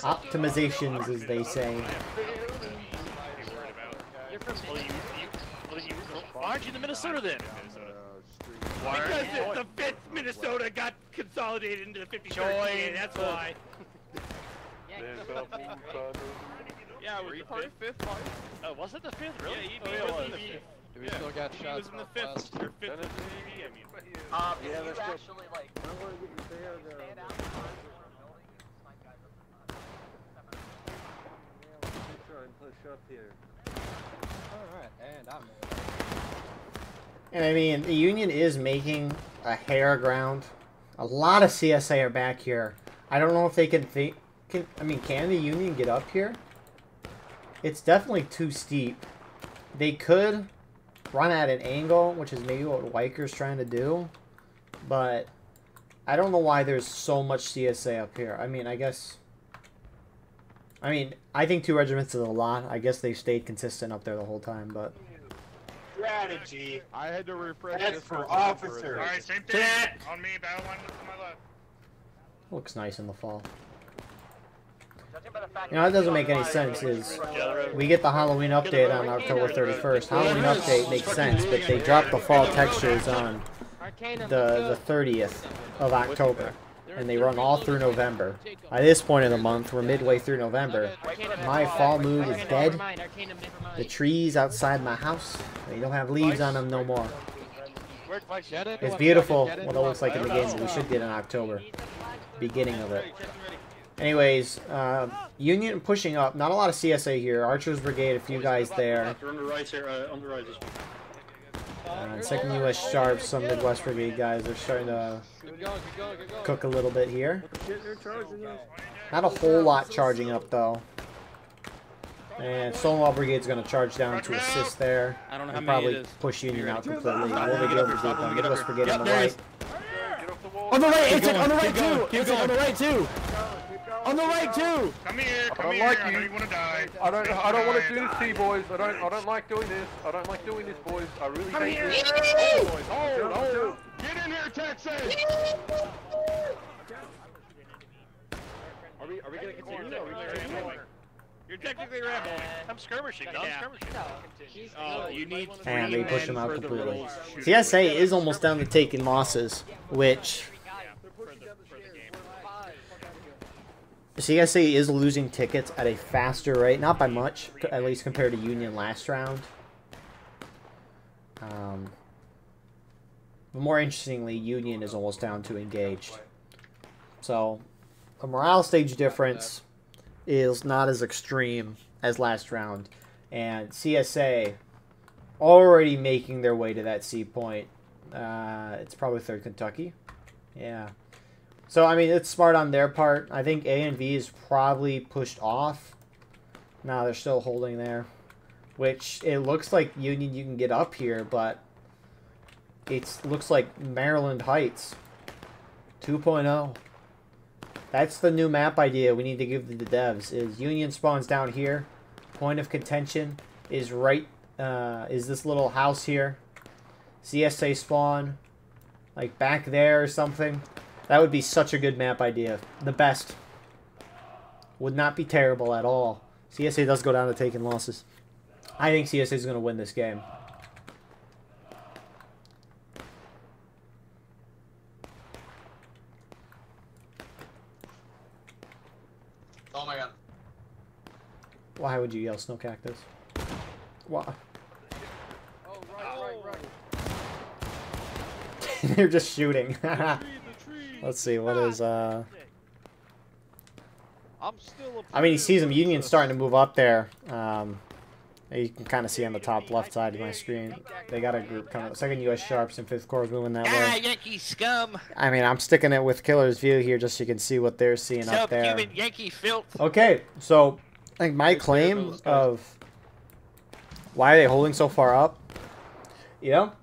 Optimizations, as they say. Why aren't you in Minnesota then? Because the 5th Minnesota got consolidated into the 53rd. That's why. Yeah, were you part of 5th? Was it the 5th? Really? Yeah, he was in the 5th. We still got He shots. was in the 5th. Or 5th. I mean. If you actually like stand out in front of the building, snipe guys up Alright, and I'm And I mean, the Union is making a hair ground. A lot of CSA are back here. I don't know if they can think. Can the Union get up here? It's definitely too steep. They could run at an angle, which is maybe what Weiker's trying to do. But I don't know why there's so much CSA up here. I mean, I think 2 regiments is a lot. I guess they've stayed consistent up there the whole time, but... Strategy. I had to refresh That's this for one officers. Alright, same thing. On me, battle line to my left. Looks nice in the fall. Judging by the fact You know, that doesn't make any sense, is we get the Halloween update on October 31st. Halloween update makes sense, but they drop the fall textures on the 30th of October. And they run all through November. By this point of the month, we're midway through November. My fall mood is dead. The trees outside my house, they don't have leaves on them no more. It's beautiful what it looks like in the game, but we should get in October. Beginning of it. Anyways, Union pushing up. Not a lot of CSA here. Archers Brigade, a few guys there. They're on the right here, on the right. Second U.S. Sharps, some Midwest Brigade guys are starting to cook a little bit here. Not a whole lot charging up, though. And Stonewall Brigade's going to charge down to assist there. I don't know and how many probably it is. push Union out completely. Will they be able to beat them? Midwest Brigade on the there it right. is. On the right, it's on the right too. It's on the right too. On the right too. Come here, I come don't here. like I know you. you want to die. I don't want to do this to you, boys. I don't like doing this. I don't like doing this, boys. I really hate this. Hold. Get in here, Texas. Are we gonna continue? You're technically Rambo. I'm skirmishing. I'm skirmishing. Oh, you need And they push them out for the completely. rules. CSA is almost down to taking losses, which CSA is losing tickets at a faster rate, not by much, at least compared to Union last round. But more interestingly, Union is almost down to engaged. So the morale stage difference is not as extreme as last round, and CSA already making their way to that C point. It's probably 3rd Kentucky. Yeah. So, I mean, it's smart on their part. I think A and V is probably pushed off. No, they're still holding there. Which, it looks like Union, you can get up here, but it looks like Maryland Heights 2.0. That's the new map idea we need to give to the devs, is Union spawns down here. Point of contention is right, is this little house here. CSA spawn, like back there or something. That would be such a good map idea. The best. Would not be terrible at all. CSA does go down to taking losses. I think CSA is going to win this game. Oh my god. Why would you yell snow cactus? Why? Oh, right. They're just shooting. Let's see, what is, I'm still I mean, he sees them. Union's starting to move up there. You can kind of see on the top left side of my screen. They got a group coming up. 2nd U.S. Sharps and 5th Corps moving that way. Yankee scum. I mean, I'm sticking it with Killer's View here just so you can see what they're seeing up there. Subhuman Yankee filth. Okay, so I think my claim of why are they holding so far up, you know,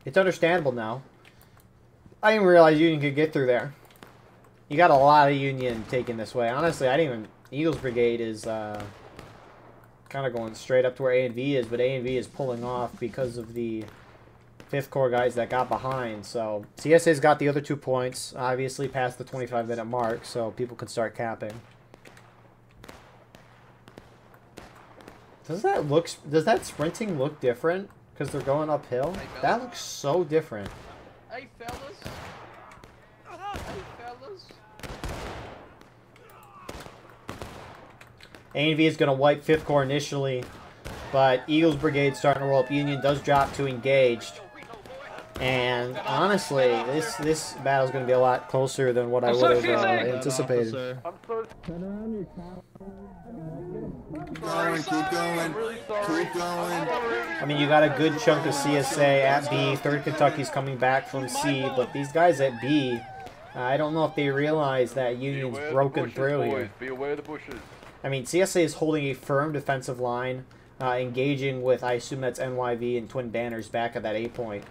it's understandable now. I didn't realize Union could get through there. You got a lot of Union taking this way. Honestly, I didn't even... Eagles Brigade is kind of going straight up to where A and V is, but A and V is pulling off because of the 5th Corps guys that got behind. So CSA's got the other 2 points, obviously past the 25-minute mark, so people can start capping. Does that sprinting look different because they're going uphill? That looks so different. Hey, fellas. A&V is going to wipe 5th Corps initially, but Eagles Brigade starting to roll up. Union does drop to engaged. And honestly, this battle is going to be a lot closer than what I would have anticipated. Keep going. I mean, you got a good chunk of CSA at B. 3rd Kentucky's coming back from C, but these guys at B, I don't know if they realize that Union's broken through here. Be aware of the bushes. I mean, CSA is holding a firm defensive line, engaging with, I assume that's NYV and Twin Banners back at that A point.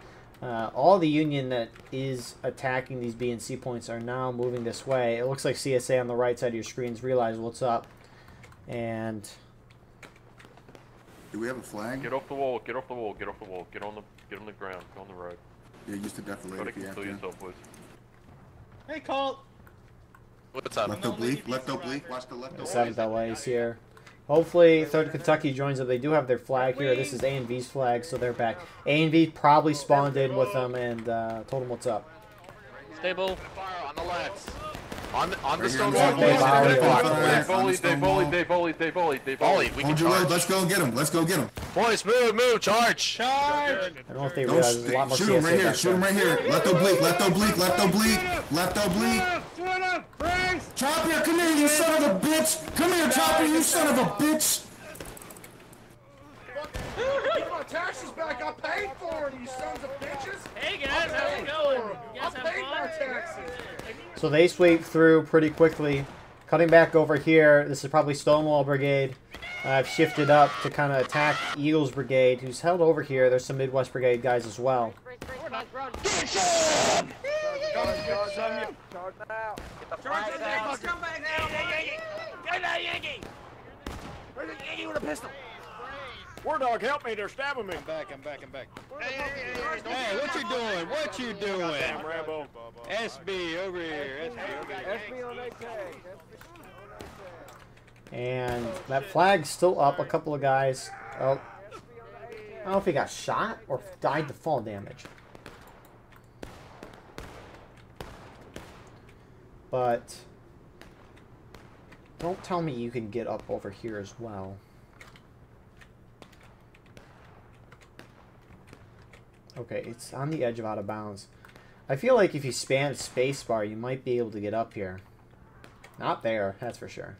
All the Union that is attacking these B and C points are now moving this way. It looks like CSA on the right side of your screens realize what's up. And... Do we have a flag? Get off the wall. Get off the wall. Get off the wall. Get on the ground. Go on the road. Yeah, use the deflator if you have to. Yourself, boys. Hey, Colt. What's up? Left oblique. Left oblique. Watch the left oblique. 7th LA is here. Hopefully, 3rd Kentucky joins them. They do have their flag here. This is A&V's flag, so they're back. A&V probably spawned in with them and told them what's up. Stable. Fire on the left. On the stone They wall. They volleyed. We can Hold your road. charge. Let's go get him. Let's go get him. Boys, move, charge. I don't know if they realize there's a lot more Shoot him right CSA here. back Shoot him there. right here. Left oblique. Left oblique. Left oblique. Left oblique. Chopper, come here, you son of a bitch. Come here, Chopper, you son of a bitch. Get my taxes back. I paid for them, you sons of bitches. Hey guys, how's it going? You guys I have paid fun? my taxes. So they sweep through pretty quickly. Cutting back over here, this is probably Stonewall Brigade. I've shifted up to kind of attack Eagles Brigade, who's held over here. There's some Midwest Brigade guys as well. War dog, help me! They're stabbing me. I'm back. I'm back. Hey, what you doing? What you doing? Damn Rambo. SB over here. SB on that tag. And that flag's still up. A couple of guys. Oh, I don't know if he got shot or died to fall damage. But don't tell me you can get up over here as well. Okay, it's on the edge of out of bounds. I feel like if you spam spacebar, you might be able to get up here. Not there, that's for sure.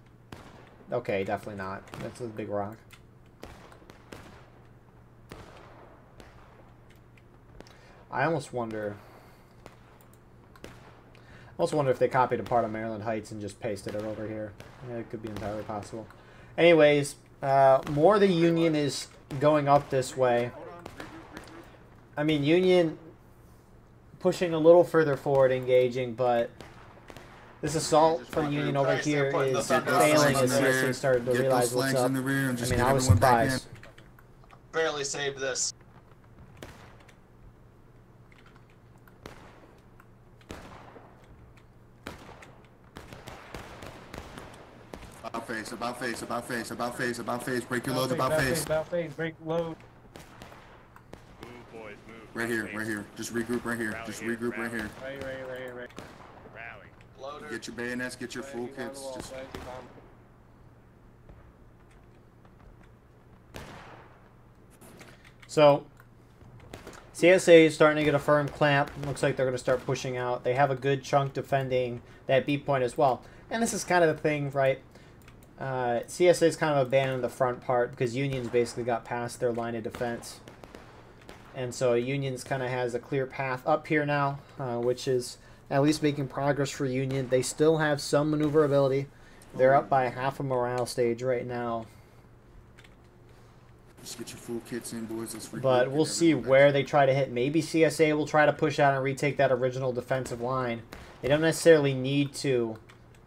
Okay, definitely not. That's a big rock. I almost wonder if they copied a part of Maryland Heights and just pasted it over here. Yeah, it could be entirely possible. Anyways, more of the Union is going up this way. I mean, Union pushing a little further forward, engaging, but this assault from Union over here is failing as CSA started to realize what's up. I mean, I was surprised. Barely saved this. About face, break your loads, about face. Break load. Right here. Just regroup right here. Right. Rally. Get your bayonets, get your full kits. Just... So, CSA is starting to get a firm clamp. Looks like they're going to start pushing out. They have a good chunk defending that B point as well. And this is kind of the thing, right? CSA's kind of abandoned the front part because Union's basically got past their line of defense. And so Union's kind of has a clear path up here now, which is at least making progress for Union. They still have some maneuverability. They're up by half a morale stage right now. Just get your full kits in, boys. But we'll see where they try to hit. Maybe CSA will try to push out and retake that original defensive line. They don't necessarily need to,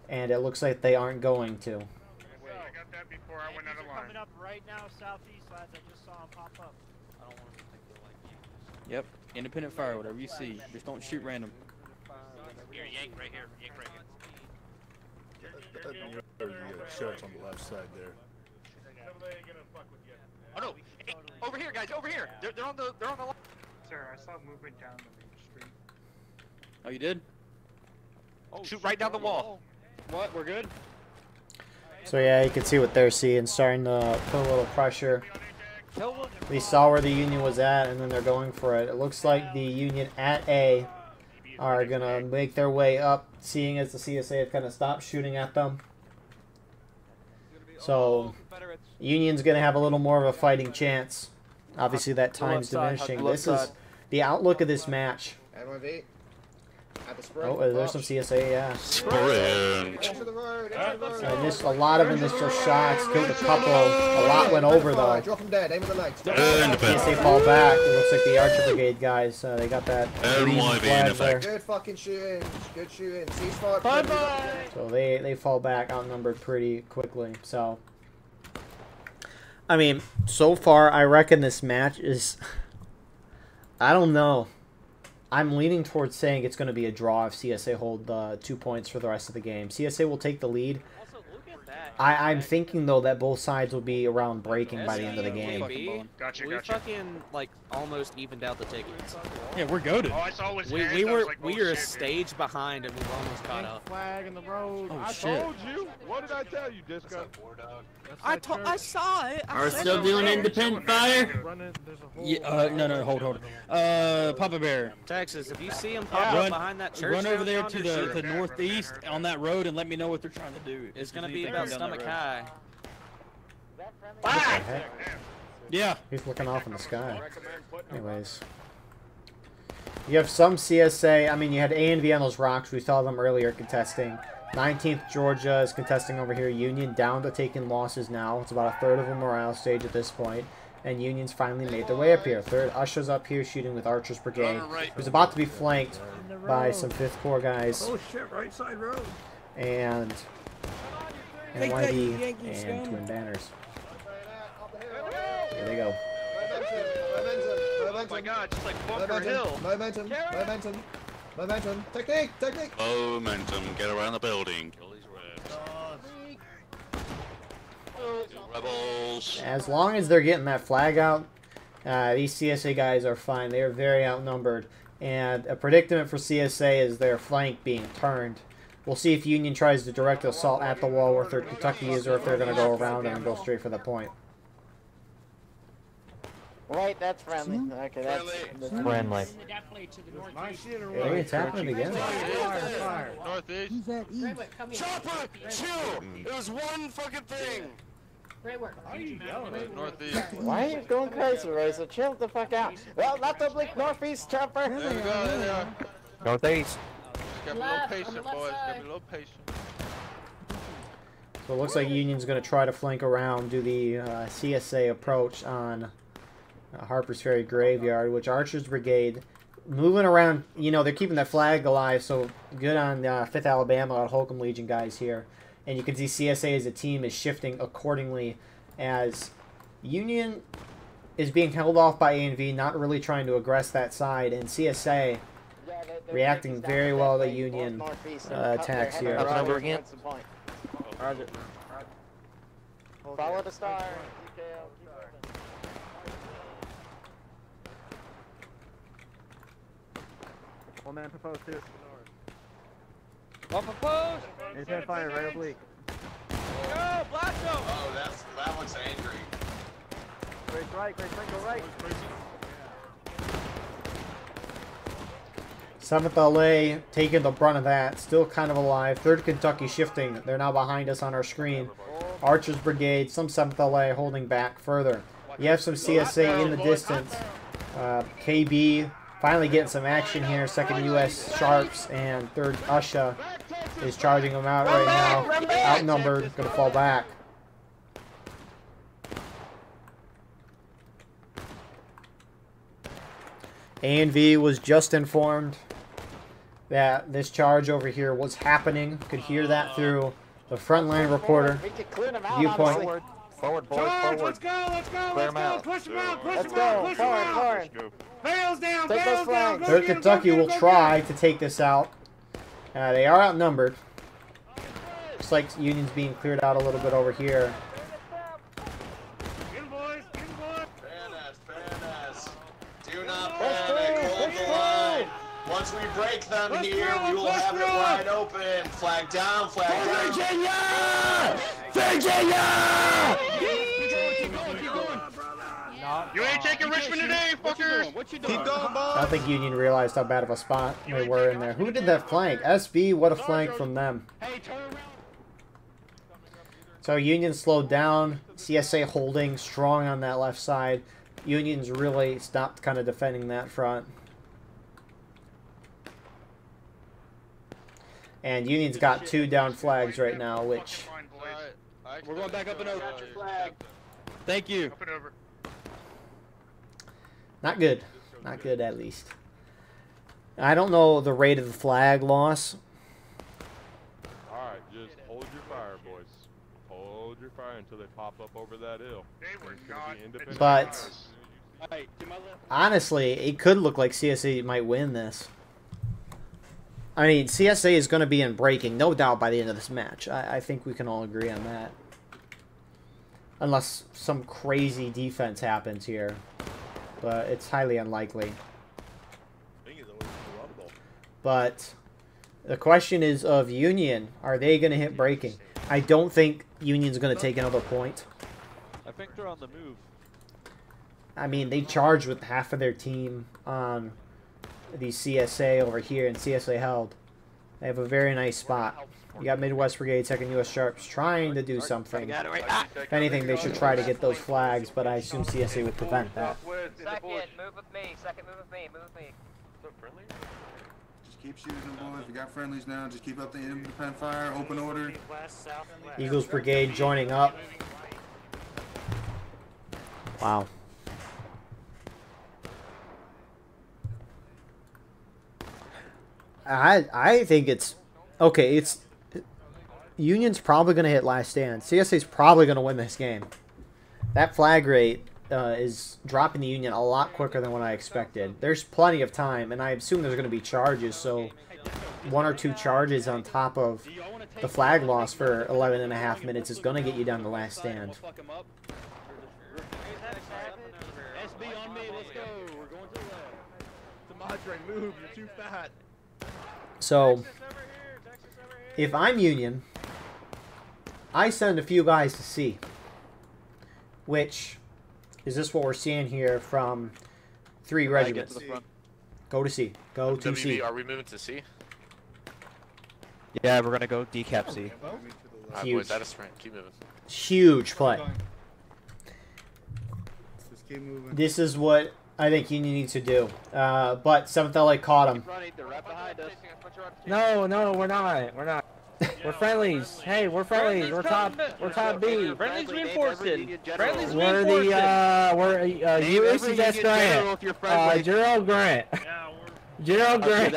and it looks like they aren't going to. I got that before I went out of line. Coming up right now, southeast, lads. I just saw him pop up. I don't want to think they're like you. Yep. Independent fire, whatever you see. Just don't shoot random. Here, yank right here. Yank right here. Shots on the left side there. Oh no! Hey, over here, guys! Over here! They're on the line. Sir, I saw movement down the main street. Oh, you did? Oh, shoot right down the wall. What? We're good? So yeah, you can see what they're seeing, starting to put a little pressure. They saw where the Union was at, and then they're going for it. It looks like the Union at A are going to make their way up, seeing as the CSA have kind of stopped shooting at them. So Union's going to have a little more of a fighting chance. Obviously, that time's diminishing. This is the outlook of this match. Oh, there's some CSA, yeah. Sprint. I missed a lot of initial shots, killed a couple. A lot went over, though. Drop him dead, aim at the legs. CSA fall back. It looks like the Archer Brigade guys, they got that. Good fucking shooting. Good shooting. Ceasefire. Bye-bye. So they fall back, outnumbered pretty quickly. So, I mean, so far, I reckon this match is... I don't know. I'm leaning towards saying it's going to be a draw if CSA hold 2 points for the rest of the game. CSA will take the lead. I'm thinking, though, that both sides will be around breaking by the end of the game. Gotcha. We fucking, like, almost evened out the tickets. Yeah, we're goated. All I saw was We hands, I were was like, oh, we were a shit, stage behind and we've almost caught up. Flag in the road. Oh, I shit. told you. What did I tell you, Disco? I saw it. Are still doing independent fire? Yeah, no, hold. Papa Bear. Texas, if you see him pop up behind that church, run over there down to yonder, the northeast on that road and let me know what they're trying to do. It's gonna be about stomach high. Yeah. He's looking off in the sky. Anyways. You have some CSA. I mean, you had A and B on those rocks. We saw them earlier contesting. 19th Georgia is contesting over here. Union down to taking losses now. It's about a third of a morale stage at this point. And Union's finally made their way up here. 3rd Usha's up here shooting with Archer's Brigade. Who's about to be flanked by some 5th Corps guys. Oh shit, right side road. And NYD and Twin Banners. Here they go. Oh my god, just like Bunker Hill. Momentum. Technique. Momentum. Get around the building. Kill these rebels. As long as they're getting that flag out, these CSA guys are fine. They are very outnumbered. And a predicament for CSA is their flank being turned. We'll see if Union tries to direct assault at the wall where 3rd Kentucky is, or if they're going to go around and go straight for the point. Right, that's friendly. Okay, that's friendly. Hey, it's happening again. Northeast. Chopper, chill! It was one fucking thing! Great work. Northeast. Why are you going crazy, Razor? Chill the fuck out. Well, left oblique, northeast, Chopper. There we go, there they are. Northeast. Gotta be a little patient, boys. Gotta be a little patient. So it looks like Union's going to try to flank around, do the CSA approach on Harper's Ferry Graveyard, which Archer's Brigade moving around. You know, they're keeping that flag alive, so good on 5th Alabama, out Holcomb Legion guys here. And you can see CSA as a team is shifting accordingly as Union is being held off by A&V, not really trying to aggress that side, and CSA reacting very well to Union attacks here. Over again. Follow the star. One man proposed too. One proposed! He's gonna fire right oblique. Go, blast him! Oh, that one's angry. Great right, go right. 7th LA taking the brunt of that, still kind of alive. 3rd Kentucky shifting, they're now behind us on our screen. Archer's Brigade, some 7th LA holding back further. You have some CSA in the distance. KB finally getting some action here. 2nd US Sharps and 3rd Usha is charging them out right now. Outnumbered, gonna fall back. A&V was just informed that this charge over here was happening. Could hear that through the frontline reporter viewpoint. Forward, boys, forward. Let's go. Clear them out. Push them out. Forward. Bales down. Take those flags. 3rd Kentucky will try to take this out. They are outnumbered. Looks like Union's being cleared out a little bit over here. Do not panic, hold the line. Once we break them here, we will have it wide open. Flag down, flag down. Virginia! You ain't taking Richmond today, fuckers! What you doing? Keep going, boys! I don't think Union realized how bad of a spot they were in there. Who did that flank? SB, what a flank from them. So Union slowed down. CSA holding strong on that left side. Union's really stopped kind of defending that front. And Union's got 2 down flags right now, which... We're going back up and over. Thank you. Up and over. Not good. Not good, at least. I don't know the rate of the flag loss. Alright, just hold your fire, boys. Hold your fire until they pop up over that hill. They were not. But honestly, it could look like CSA might win this. I mean, CSA is going to be in breaking, no doubt, by the end of this match. I think we can all agree on that. Unless some crazy defense happens here. But it's highly unlikely. But the question is of Union. Are they going to hit breaking? I don't think Union's going to take another point. I think they're on the move. I mean, they charged with half of their team on the CSA over here, and CSA held. They have a very nice spot. You got Midwest Brigade, 2nd U.S. Sharps trying to do something. If anything, they should try to get those flags, but I assume CSA would prevent that. Second, move with me. Second, move with me. Move with me. So friendly? Just keep shooting them, boys. We got friendlies now. Just keep up the independent fire. Open order. Eagles Brigade joining up. Wow. I think it's okay. It's Union's probably going to hit last stand. CSA's probably going to win this game. That flag rate is dropping the Union a lot quicker than what I expected. There's plenty of time, and I assume there's going to be charges. So 1 or 2 charges on top of the flag loss for 11.5 minutes is going to get you down to last stand. SB on me, let's go. We're going to the left. Demadre, move, you're too fat. So, if I'm Union, I send a few guys to C. Which, is this what we're seeing here from 3 regiments? Go to C. Go to C. Are we moving to C? Yeah, we're going to go decap C. Alright, boys, that is sprint. Keep moving. Huge play. Just keep moving. This is what I think Union needs to do. But 7th LA caught him. No, we're not. We're not. We're friendlies. Hey, we're friendlies. We're top B. Friendlies reinforcing. Friendlies We're USS Grant. Gerald Grant. Gerald Grant.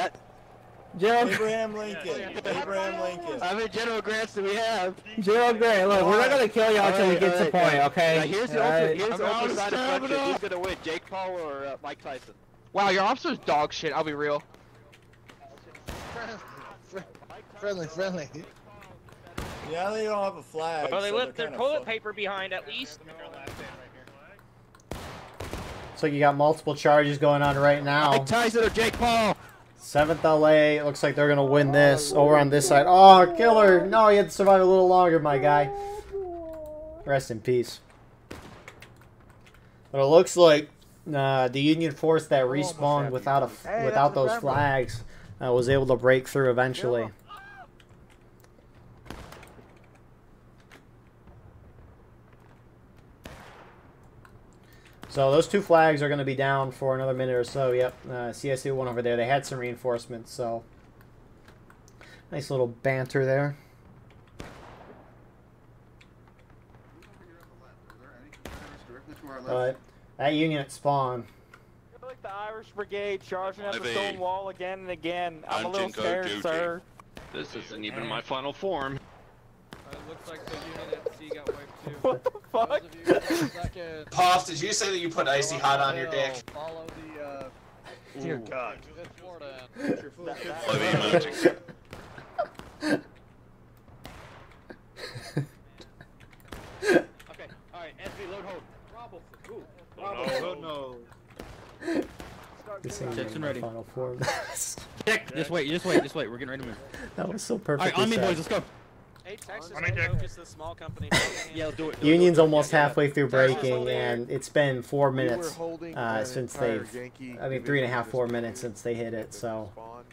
Abraham Lincoln. Abraham Lincoln. How many General Grants do we have? Gerald Grant. Look, we're not gonna kill y'all until we get to the point, okay? Now, here's the ultimate side of question. Who's gonna win, Jake Paul or Mike Tyson? Wow, your officer's dog shit. I'll be real. Friendly. Yeah, they don't have a flag. Well, they so left they're their kinda toilet paper behind at least. Looks like you got multiple charges going on right now. Mike Tyson or Jake Paul? 7th LA. It looks like they're going to win this. Over on this side. Oh, killer. No, you had to survive a little longer, my guy. Rest in peace. But it looks like the Union force that respawned without those flags was able to break through eventually. So those 2 flags are going to be down for another minute or so. Yep, CSU won over there. They had some reinforcements, so nice little banter there. But that Union at spawn. I feel like the Irish Brigade charging at the stone wall again and again. I'm a little scared, sir. This isn't even my final form. It looks like the unit at C got wiped too. What the fuck? Puff, did you say that you put icy hot on your dick? Follow the, Dear God. Florida. Okay, alright, SB load hold. Bravo. No. This ain't Jackson my ready. final form. Just wait. We're getting ready to move. That was so perfect. Alright, on me, boys. Let's go. Hey, Texas, focus the small company. Yeah, let's do it. Union's almost halfway through breaking, and it's been 4 minutes since they've. I mean, 3.5, 4 minutes since they hit it. So. Up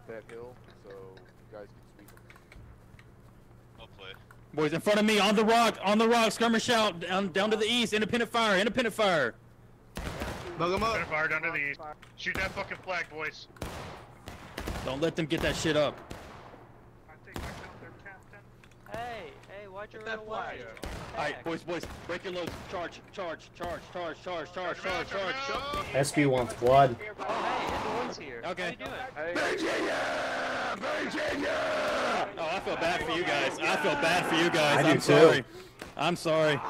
that hill, so you guys can sweep them. I'll play. Boys, in front of me, on the rock, skirmish out, down to the east, independent fire. Bug them up. Fire down to the east. Shoot that fucking flag, boys. Don't let them get that shit up. Hey, why'd you run away? Alright, boys, break your loads. Charge. SB wants blood. Oh, hey, everyone's here. Okay. How you doing? Virginia! Oh, I feel bad for you guys. I do too. I'm sorry.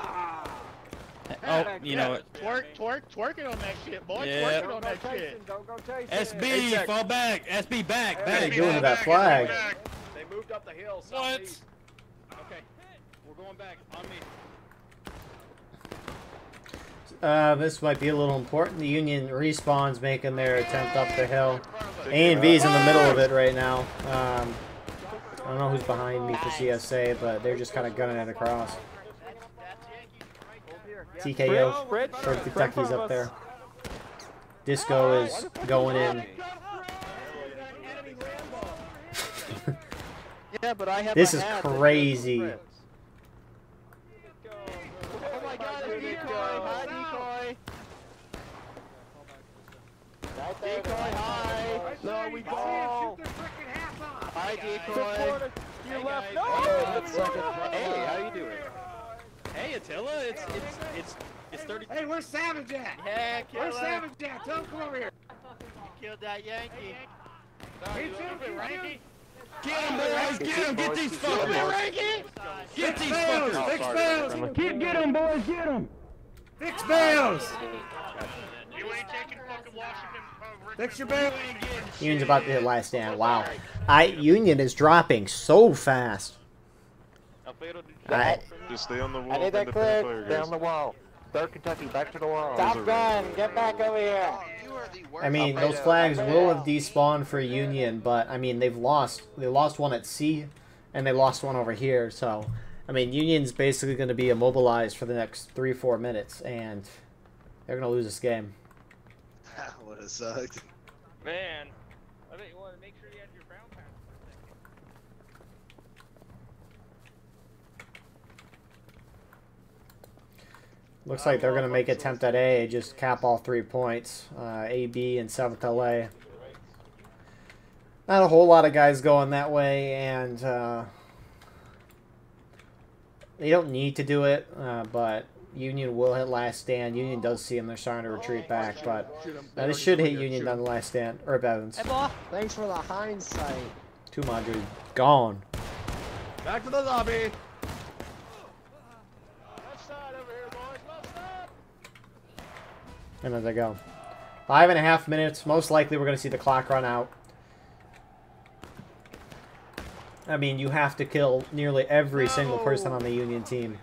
Oh, you know what? Twerking on that shit, boy. Yeah. Twerking on that shit. Don't go chasing. SB, fall back. SB, back. What are you doing to that flag? They moved up the hill. What? Okay, we're going back. On me. This might be a little important. The Union respawns making their attempt up the hill. A&V's in the middle of it right now. I don't know who's behind me for CSA, but they're just kind of gunning it across. TKO for Kentucky's up there. Disco is going in. Yeah, but I have This is crazy. Oh my God, decoy. Decoy high. No, we go. High decoy. To your left. No. Hey, how you doing? Hey, Attila, it's 30. Hey, where's Savage at? Yeah, Where's Savage at? Tell him come over here. You killed that Yankee. Get him, boys! Get him! Get these fuckers! Get these fuckers! Fix Bales! Get him, boys! Get him! Fix Bales! You ain't taking fucking Washington. Fix your Bales! Union's about to hit last stand. Wow. Union is dropping so fast. Just stay on the wall. I need that clear. Stay on the wall. 3rd Kentucky, back to the wall. Top gun, get back over here. I mean, those flags will have despawned for Union, but I mean, they lost one at C, and they lost one over here. So, I mean, Union's basically going to be immobilized for the next 3-4 minutes, and they're going to lose this game. That would have sucked. Man, I bet you want to make sure you have your brown pass. Looks like they're going to make attempt at A, just cap all 3 points. A, B, and 7th LA. Not a whole lot of guys going that way, and they don't need to do it, but Union will hit last stand. Union does see them. They're starting to retreat back, but this should hit Union on the last stand. Herb Evans. Thanks for the hindsight. 200 gone. Back to the lobby. And there they go. 5.5 minutes. Most likely we're going to see the clock run out. I mean, you have to kill nearly every single person on the Union team.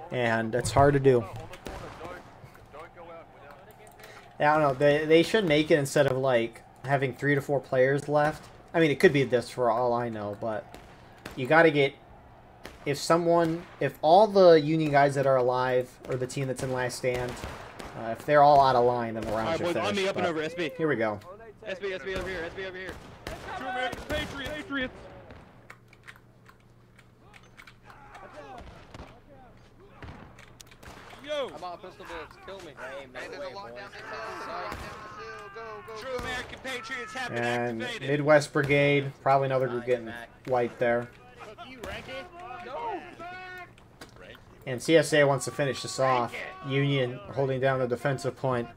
And it's hard to do. Yeah, I don't know. They should make it instead of, like, having 3 to 4 players left. I mean, it could be this for all I know, but you got to get... If all the Union guys that are alive, or the team that's in last stand... if they're all out of line, then the round should finish. On me, up and over, SB. Here we go. SB over here, SB over here. True American Patriots. Yo! I'm on pistol bullets. Kill me. Hey, man, There's a lot down this hill. Go. True American Patriots have been And activated. Midwest Brigade, probably another group getting wiped there. And CSA wants to finish this off. Union holding down the defensive point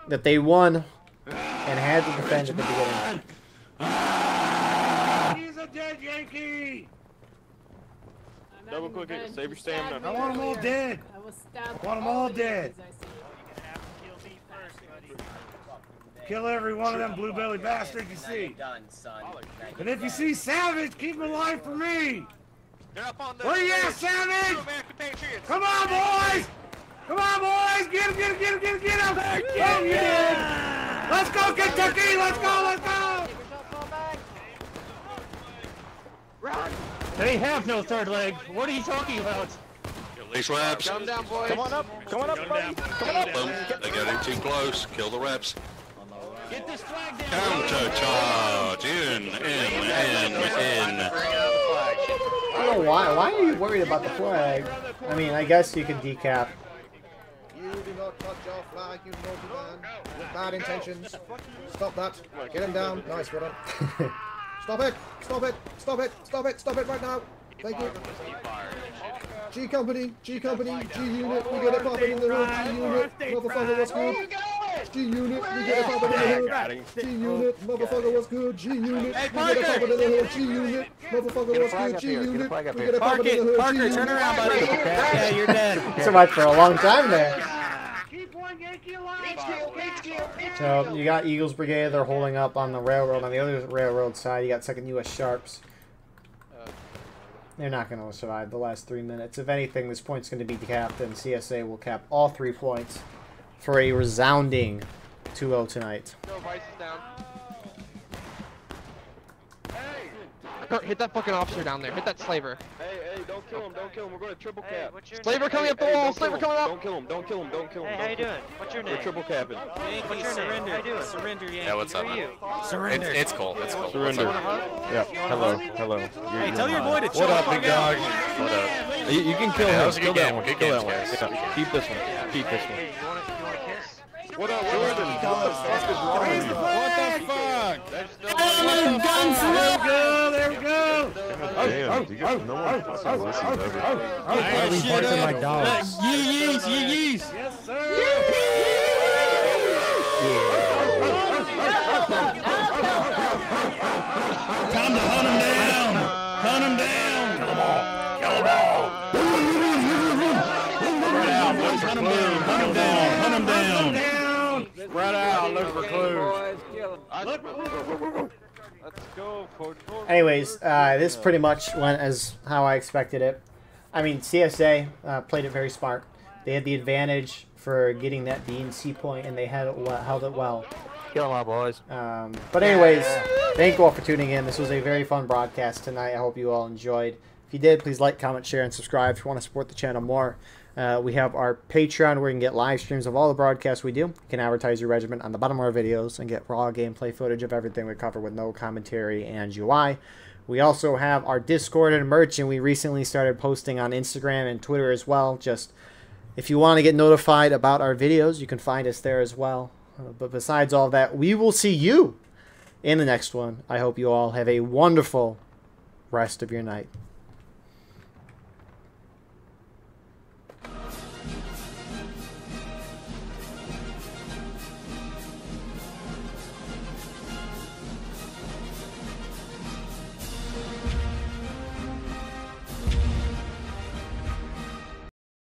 that they won and had to defend at the beginning. He's a dead Yankee! Double click it. Save your stamina. I want them all dead. I want them all dead. Kill every one of them blue-belly bastards you see. And if you see Savage, keep him alive for me. Where you at, Savage? Come on, boys! Come on, boys! Get him! Yeah! Let's go, Kentucky! Let's go! Run! They have no third leg. What are you talking about? Kill these reps. Come down, boys. Come on up, buddy. Come on up. They got in too close. Kill the reps. Get this flag down. Counter charge. In. I don't know why. Why are you worried about the flag? I mean, I guess you can decap. You do not touch your flag, you naughty man. With bad intentions. Stop that. Get him down. Nice, well done. Stop it right now. Thank you. G Company, G Unit, we get it popping in the hood. G Unit, motherfucker, what's good? G Unit, we get it popping in the hood. G Unit, motherfucker, what's good? G Unit, we get it popping in the hood. G Unit, motherfucker, what's good? G Unit, we get it popping in the hood. Parker, turn around, buddy. Yeah, you're dead. Survived for a long time there. So you got Eagles Brigade. They're holding up on the railroad. On the other railroad side, you got 2nd U.S. Sharps. They're not going to survive the last 3 minutes. If anything, this point's going to be capped, and CSA will cap all 3 points for a resounding 2-0 tonight. Go, Vice is down. Hit that fucking officer down there. Hit that slaver. Hey, don't kill him. We're going to triple cap. Slaver coming up the wall. Slaver coming up. Don't kill him. Hey, how you doing? What's your name? We're triple capping. What's your name? How you doing? Surrender, Yankee. Yeah, what's up, Who are man? you? Surrender. It's cool. Surrender. Yeah. Hello. Hey, tell your boy to chill. What up, big dog? What up? You can kill him. Kill that one. Good Kill that games, one. guys. Yeah. Keep this one. Hey, you want a kiss? What up, Jordan? What the fuck is wrong with you? What the fuck? There we go. Damn, you got no one fucking listens ever. Hey, shut up. my dogs. Yees. Yes, sir. Time to hunt him down. Hunt him down. Kill them all. Kill them all. Spread out. Look for clues. Hunt him down. Hunt him down. Spread out. Look for clues. Let's go, Coach. Anyways, this pretty much went as how I expected it. I mean, CSA played it very smart. They had the advantage for getting that DNC point, and they held it well. Kill them all, boys. But anyways, thank you all for tuning in. This was a very fun broadcast tonight. I hope you all enjoyed. If you did, please like, comment, share, and subscribe if you want to support the channel more. We have our Patreon where you can get live streams of all the broadcasts we do. You can advertise your regiment on the bottom of our videos and get raw gameplay footage of everything we cover with no commentary and UI. We also have our Discord and merch, and we recently started posting on Instagram and Twitter as well. Just if you want to get notified about our videos, you can find us there as well. But besides all that, we will see you in the next one. I hope you all have a wonderful rest of your night.